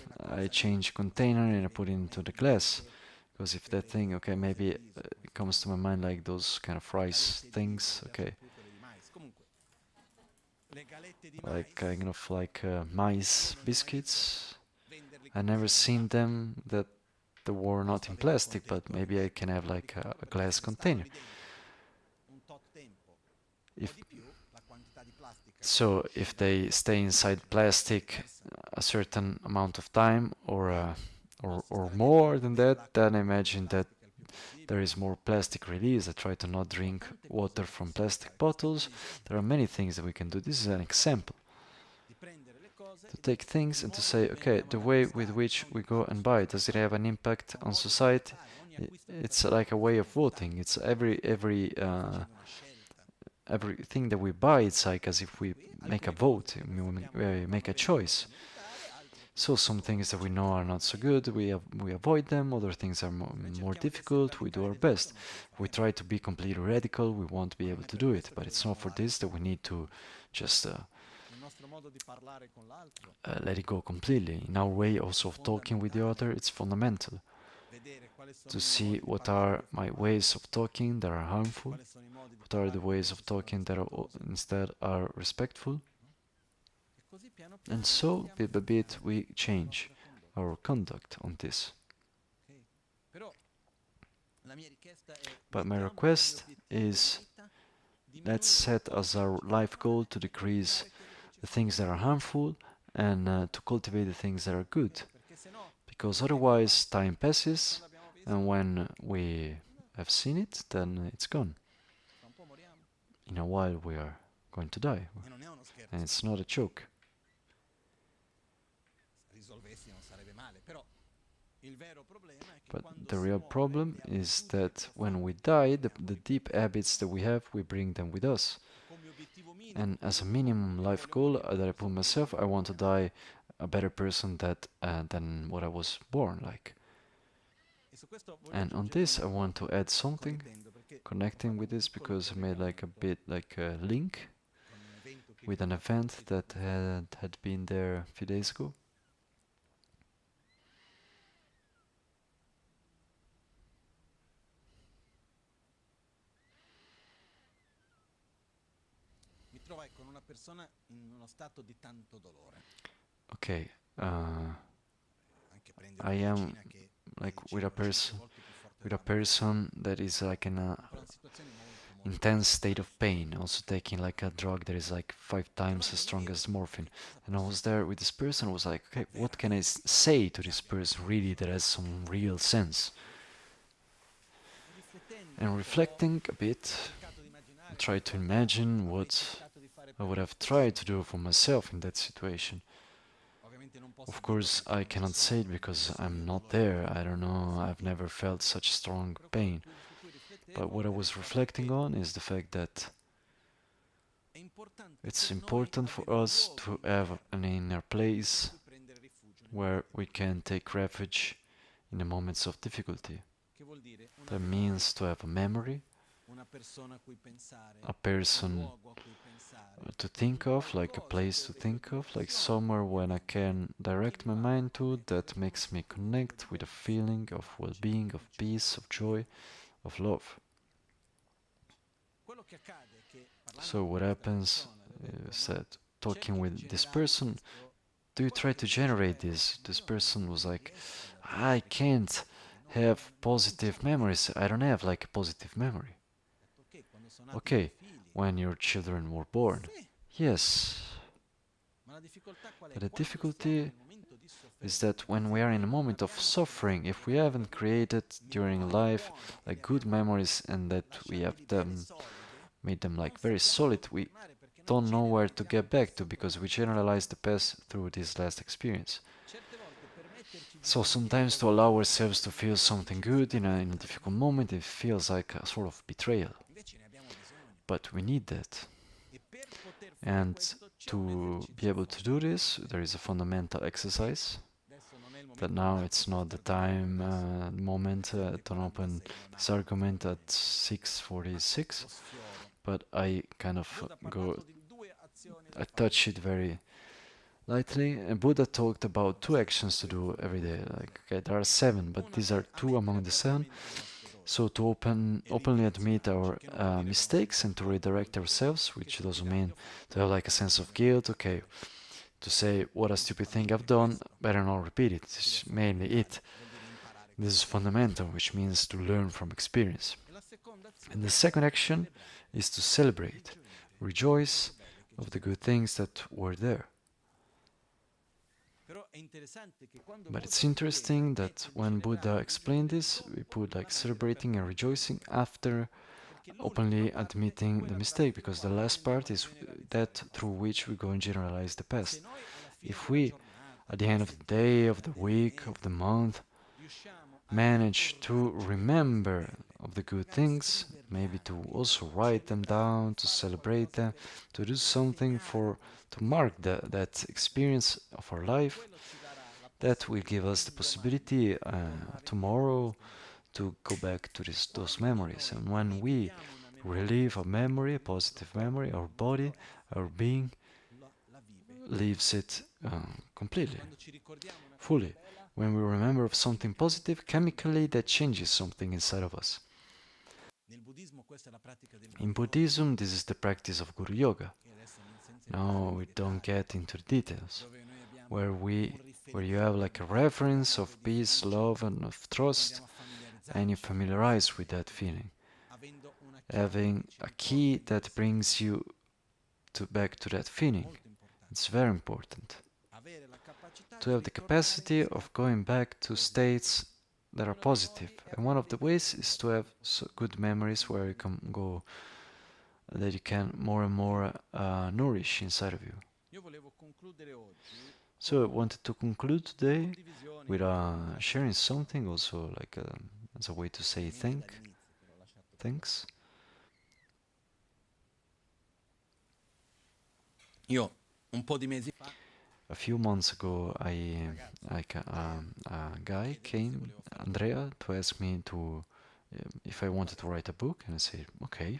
Se quella I cosa change lì container and I vede put it into the come glass. niente Because if che that thing, vede okay, cose maybe di riso, come it si comes chiama? to my mind like those kind of rice Galette di riso, things, le okay, sapputole di mais. Comunque, le galette di like mais, kind of like io mice non ho mai visto biscuits. venderli I come never fossero di seen plastica. them that they were not Posso in avere il plastic, but contenitore maybe I dentro, can have lo like ricompro a perché glass se restano container. lì dentro un tot tempo o If di più, la quantità di plastica che so, esce if dal they stay inside contenitore è plastic diversa. a certain amount of time Posso or stare attento more che than bevo that, l'acqua then I con meno imagine that plastica il più there possibile. is more plastic release. I try to not Ci sono drink tante cose water che from possiamo plastic fare. Questa bottles. analisi There are many things that we can do. This is an example. di prendere le cose To e take dire things il and to modo say, come okay, andiamo the ad way with acquistare, which non we di go cosa and ci buy, facciamo does it have an impact è un on voto che devo society? fare. Ogni acquisto che It's facciamo like a deve way essere of voting. votato. It's Stiamo facendo una scelta. everything that we buy. It's like as if we Qui make a alcune cose vote. che noi sappiamo che We non make vanno a bene le choice. possiamo evitare, altre che So some invece things that we know are cerchiamo not so di good, we avoid them. Other things are se noi more cerchiamo di essere difficult. We do radicali our del tutto best. non ce la If we faremo. try to be completely radical, we won't be Ma able non è to per do it. questo che But it's not dobbiamo for this that we need to just il nostro modo di parlare con l'altro let it go completely. In our way è also of talking with the other, fondamentale. it's fundamental Vedere quali sono to i see modi di what parlare are che my fanno male, ways of talking that are harmful, quali sono i modi di what are the parlare che ways of invece sono talking that are rispettosi, instead are respectful, no? E così piano and piano so stiamo bit by bit cambiando we la change nostra condotta. our conduct on this. Ok? Però la mia richiesta è But my mettiamo come request obiettivo di is vita let's diminuire le set cose as che our ci fanno life goal male to e decrease coltivare quelle che ci the fanno things that are bene. harmful and to cultivate the things that are good. Ok? Perché se no Because il tempo otherwise passa. time passes Quando abbiamo visto, and when we have seen it, then it's gone. fra un po' moriamo. In a while we are going to die. E non è uno And scherzo. it's not a joke. Se risolvessi non sarebbe male, però il vero problema è che But quando the si real muore, problem le is abitudini that when profonde we che die, abbiamo the li deep portiamo. habits that we have, we bring them with us. E come obiettivo minimo And che as a io mi minimum pongo, io life voglio goal morire that una I put persona myself, I migliore want to di prima. die a better person than what I was born like. E su questo voglio And on aggiungere this, I una want to cosa, add something colleggendo, perché ho connecting fatto with un this piccolo because I made like a collegamento bit like a link con un evento che vi with ho an fatto event questi that giorni fa. had been there a few days ago. Mi trovai con una persona in uno stato di tanto dolore. Okay, Anche prendere I am medicina che like mi dicevano 5 volte più forte with a della media. person that is like in a Però in situazioni molto intense state of difficili. pain, also taking like a drug that is like 5 times as strong as morphine. Cosa And I posso was there with this person. I was like, okay, what can I say to this person really that has some real sense? E riflettendo And un po', reflecting a bit, cercato di immaginare try to cosa imagine avrei what cercato di fare I per would me have stesso. tried to do for myself in that situation. Ovviamente non posso Of dirlo course, perché I non ci cannot say sono, it non because vivevo I'm il not dolore there. come I don't lo know. I've sentivo. never felt such strong Però quello pain. su cui But riflettevo what I era il was fatto reflecting che on is the fact that è importante it's per noi important for avere un us luogo to have interno an inner in place cui prendere rifugio nei where momenti we difficili. can take refuge in the moments of difficulty. Che vuol dire una That memoria, means to have a memory, una persona a cui pensare, a un person luogo a cui pensare, to un think of, like a qualcosa place to dove io think di of, like azione somewhere con la mia when I mente can che direct mi my va mind to a that mettere makes me uno connect stato with a di benessere, feeling di of felicità, well-being, di of gioia, peace, of di joy, piacere. of love. Quello che accade è che parlando So con what questa happens persona le ho detto, is ma that talking cerchi di with this generare person, questo do e you poi try lui to diceva, generate this? ma This io person was non like, riesco a I generare can't queste have non c'ho positive la memoria. memories. I don't have like a positive memory. Ho detto, ok, quando sono nati i tuoi Okay, figli, when your children were born. sì, Yes, ma la difficoltà qual but è? the Quando siamo difficulty nel momento di is sofferenza, that when we se are in noi a non moment of abbiamo suffering, creato if we durante la haven't vita created during memorie life buone e like le good abbiamo memories and that we have lasciateli bene them solide, made them non like very sappiamo solid, dove we tornare perché noi don't know where to generalizziamo il get back to passato because we tramite il futuro. generalize the past through this last experience. Certe volte permetterci So sometimes to allow ourselves to feel something good in a difficult moment, it feels like a sort of betrayal. But we need that. And to be able to do this, there is a fundamental exercise that now it's not the time moment. Don't open this argument at 6:46, but I kind of I touch it very lightly. And Buddha talked about 2 actions to do every day. Like, okay, there are 7, but these are 2 among the 7. So to openly admit our mistakes and to redirect ourselves, which doesn't mean to have like a sense of guilt. Okay, to say what a stupid thing I've done, better not repeat it. It's mainly it. This is fundamental, which means to learn from experience. And the second action is to celebrate, rejoice of the good things that were there. But it's interesting that when Buddha explained this, we put like celebrating and rejoicing after openly admitting the mistake, because the last part is that through which we go and generalize the past. If we, at the end of the day, of the week, of the month, manage to remember of the good things, maybe to also write them down, to celebrate them, to do something to mark that experience of our life, that will give us the possibility tomorrow to go back to those memories. And when we relive a memory, a positive memory, our body, our being lives it completely, fully. When we remember of something positive, chemically that changes something inside of us. In Buddhism, this is the practice of Guru Yoga. Now we don't get into the details, where you have like a reference of peace, love, and of trust, and you familiarize with that feeling, having a key that brings you back to that feeling. It's very important to have the capacity of going back to states that are positive. And one of the ways is to have good memories where you can go, that you can more and more nourish inside of you. So I wanted to conclude today with sharing something also like as a way to say thanks. A few months ago, a guy came, Andrea, to ask me if I wanted to write a book, and I said, okay.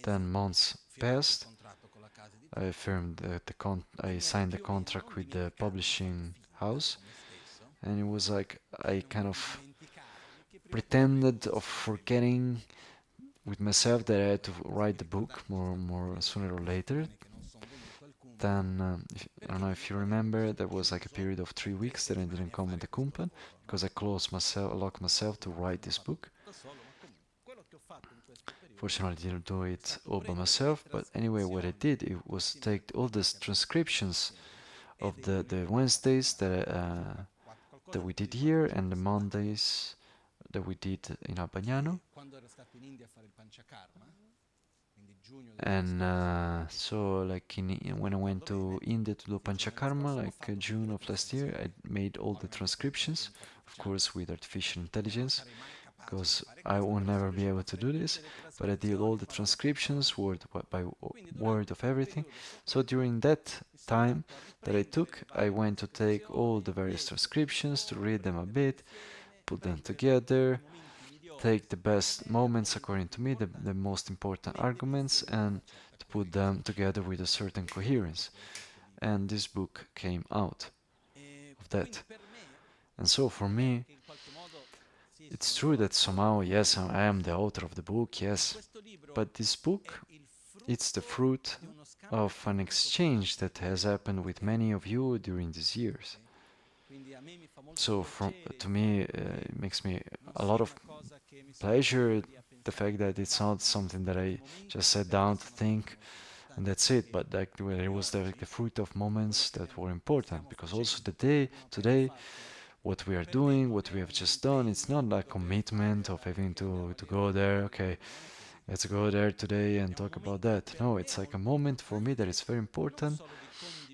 Then months passed. I I signed the contract with the publishing house, and it was like I kind of pretended of forgetting with myself that I had to write the book more sooner or later. Then, I don't know if you remember, there was like a period of 3 weeks that I didn't come at the Kunpen because I locked myself to write this book. Fortunately, I didn't do it all by myself, but anyway, what I did, it was take all the transcriptions of the Wednesdays that we did here and the Mondays that we did in Albagnano. And so, like when I went to India to do Panchakarma, like June of last year, I made all the transcriptions, of course, with artificial intelligence, because I will never be able to do this. But I did all the transcriptions, word by word of everything. So during that time that I took, I went to take all the various transcriptions, to read them a bit, put them together, take the best moments according to me, the most important arguments, and to put them together with a certain coherence. And this book came out of that. And so for me, it's true that somehow, yes, I am the author of the book, yes, but this book, it's the fruit of an exchange that has happened with many of you during these years. So to me, it makes me a lot of pleasure, the fact that it's not something that I just sat down to think and that's it, but like it was the fruit of moments that were important, because also today, what we are doing, what we have just done, it's not like commitment of having to go there, okay, let's go there today and talk about that. No, it's like a moment for me that is very important,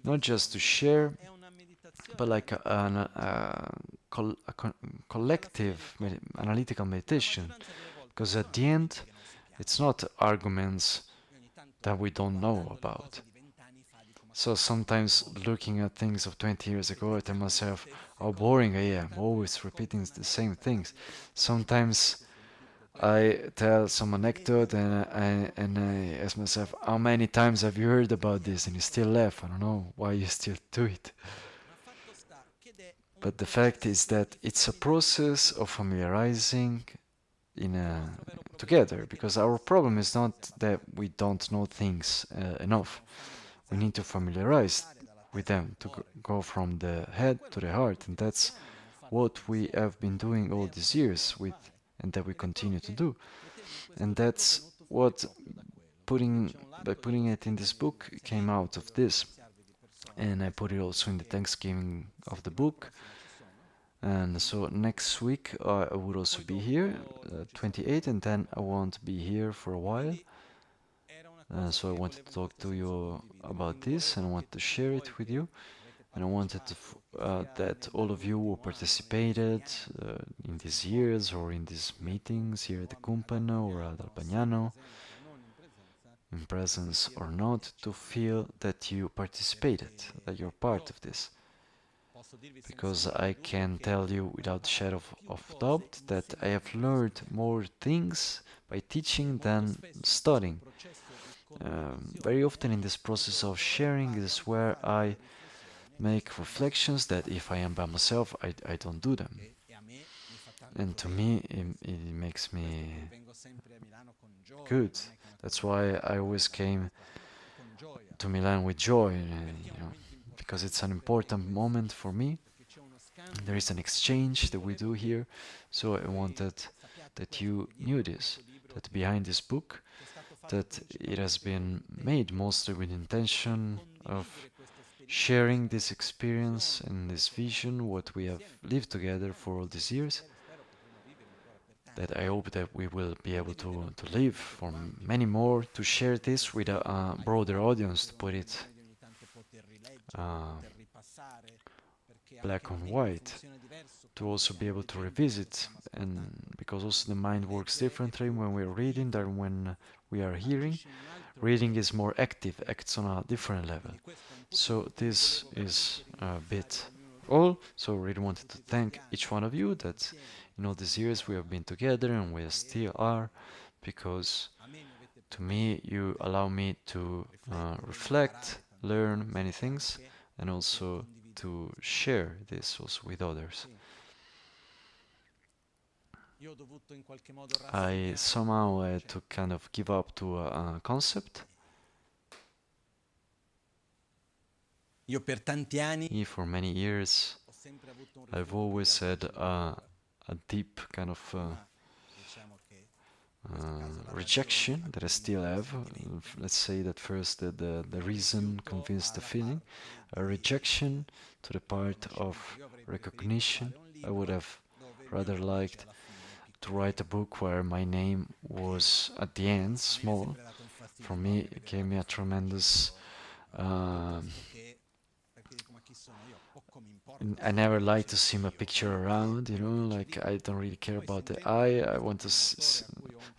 not just to share but like collective analytical meditation, because at the end it's not arguments that we don't know about. So sometimes looking at things of 20 years ago, I tell myself how boring I am, always repeating the same things. Sometimes I tell some anecdote and I ask myself, how many times have you heard about this and you still laugh? I don't know why you still do it. But the fact is that it's a process of familiarizing together, because our problem is not that we don't know things enough. We need to familiarize with them to go from the head to the heart, and that's what we have been doing all these years with, and that we continue to do. And that's what by putting it in this book came out of this. And I put it also in the Thanksgiving of the book. And so next week I would also be here, 28, and then I won't be here for a while. So I wanted to talk to you about this, and I want to share it with you. And I wanted that all of you who participated in these years or in these meetings here at the Kunpen or at Albagnano, in presence or not, to feel that you participated, that you're part of this. Because I can tell you without a shadow of doubt that I have learned more things by teaching than studying. Very often in this process of sharing is where I make reflections that if I am by myself, I don't do them. And to me, it makes me good. That's why I always came to Milan with joy, because it's an important moment for me. There is an exchange that we do here, so I wanted that you knew this, that behind this book, that it has been made mostly with intention of sharing this experience and this vision, what we have lived together for all these years, that I hope that we will be able to live for many more, to share this with a broader audience, to put it black on white, to also be able to revisit, and because also the mind works differently when we're reading than when we are hearing. Reading is more active, acts on a different level. So this is a bit all. So I really wanted to thank each one of you that in all these years we have been together and we still are, because to me you allow me to reflect, learn many things, and also to share this also with others. I somehow had to kind of give up to a concept. For many years I've always had a deep kind of rejection that I still have. Let's say that first the reason convinced the feeling. A rejection to the part of recognition. I would have rather liked to write a book where my name was at the end, small. For me, it gave me a tremendous... I never like to see my picture around, like I don't really care about the eye. I want to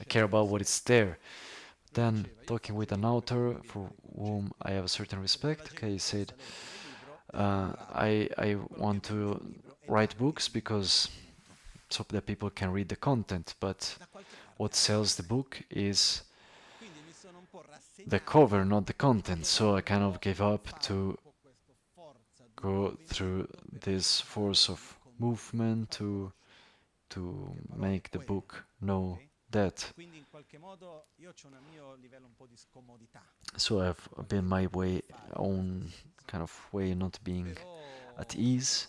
I care about what is there. Then talking with an author for whom I have a certain respect, okay, he said, I want to write books because so that people can read the content, but what sells the book is the cover, not the content. So I kind of gave up to go through this force of movement to make the book know that. So I've been my own kind of way, not being at ease.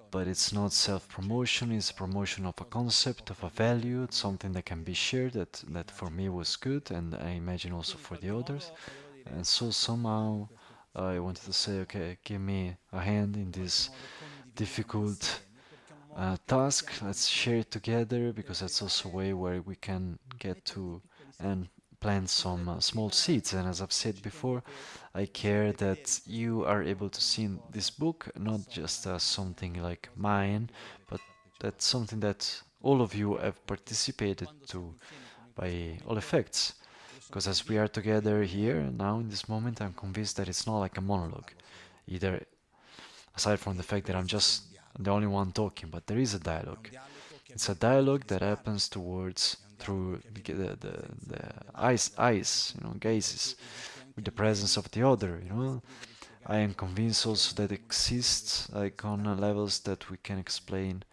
But it's not self-promotion, it's promotion of a concept, of a value, something that can be shared, that for me was good, and I imagine also for the others. And so somehow I wanted to say, okay, give me a hand in this difficult task, let's share it together, because that's also a way where we can get to and plant some small seeds. And as I've said before, I care that you are able to see in this book not just as something like mine, but that's something that all of you have participated to by all effects. Because as we are together here now in this moment, I'm convinced that it's not like a monologue, either aside from the fact that I'm just the only one talking, but there is a dialogue. It's a dialogue that happens towards through the eyes, gazes, with the presence of the other. I am convinced also that exists like on levels that we can explain,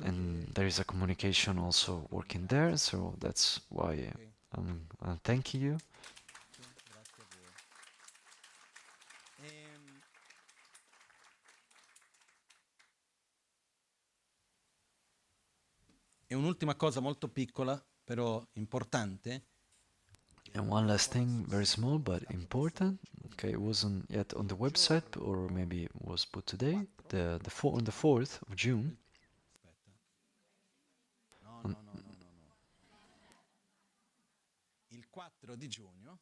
and there is a communication also working there. So that's why I'm thanking you. E un'ultima cosa molto piccola, però importante. And one last thing, very small but important. Okay, it wasn't yet on the website, or maybe it was put today. On the 4th of June. On, Il 4 di giugno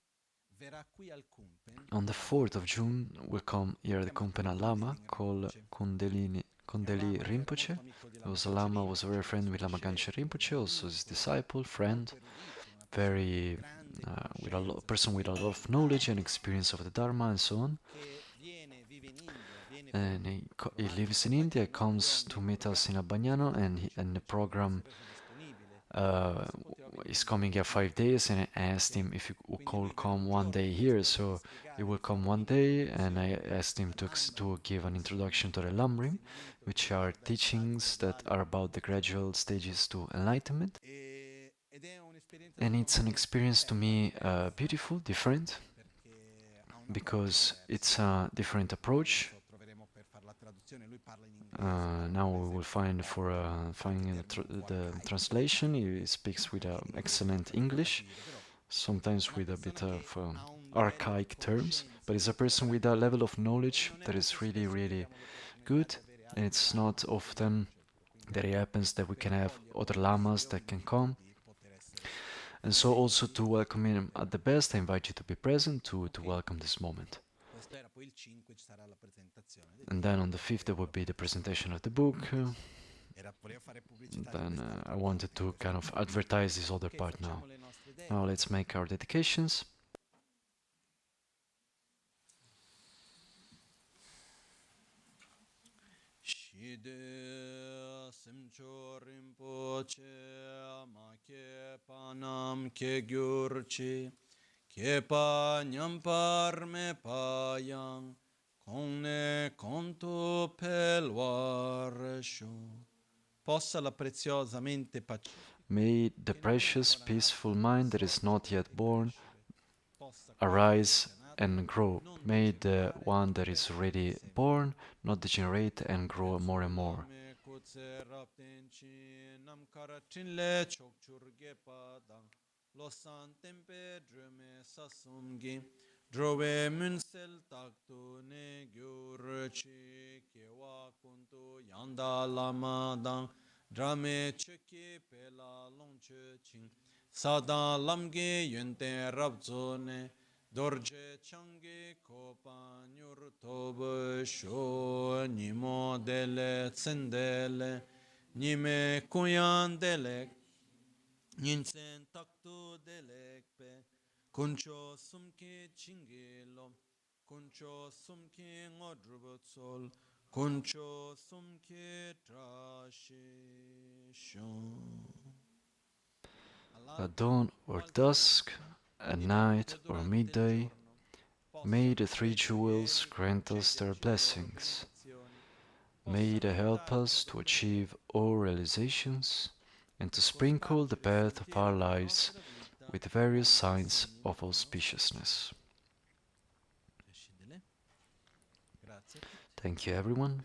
verrà qui al Kunpen. on the 4th of June will come here at the Kunpen a Lama called Kundeli Rinpoche. It was a Lama, was very friendly with Lama Gangchen Rinpoche, also his disciple, friend, very person with a lot of knowledge and experience of the Dharma and so on. And he lives in India, comes to meet us in Abbagnano, and the program is coming here 5 days, and I asked him if he could come one day here. So he will come one day, and I asked him to give an introduction to the Lamrim, which are teachings that are about the gradual stages to enlightenment. And it's an experience to me beautiful, different, because it's a different approach. Now we will find the translation. He speaks with excellent English, sometimes with a bit of archaic terms, but he's a person with a level of knowledge that is really, really good. And it's not often that it happens that we can have other lamas that can come. And so also to welcome him at the best, I invite you to be present to welcome this moment. And then on the 5th there will be the presentation of the book. Then I wanted to kind of advertise this other part now. Now let's make our dedications. Simcho Rinpoche ma ke panam ke gyurchi ke pa nyampar me payang konne conto pelwaresho possa la preziosa mente pacifica. May the precious, peaceful mind that is not yet born arise and grow. May the one that is already born not degenerate and grow more and more. Drove munsel takto ne gyurchi kewa kunto yanda lama dang drame cheke pela longche ching sada lamge yente rabzo ne dorje change kopa nyur tobe sho nimo dele tsendele nime kuyan delek ninsen takto delek pe kuncho sumke chingelo kuncho sumke ngodrubotsol kuncho sumke trashishon. At dawn or dusk, at night or midday, may the three jewels grant us their blessings. May they help us to achieve all realizations and to sprinkle the path of our lives with various signs of auspiciousness. Thank you, everyone.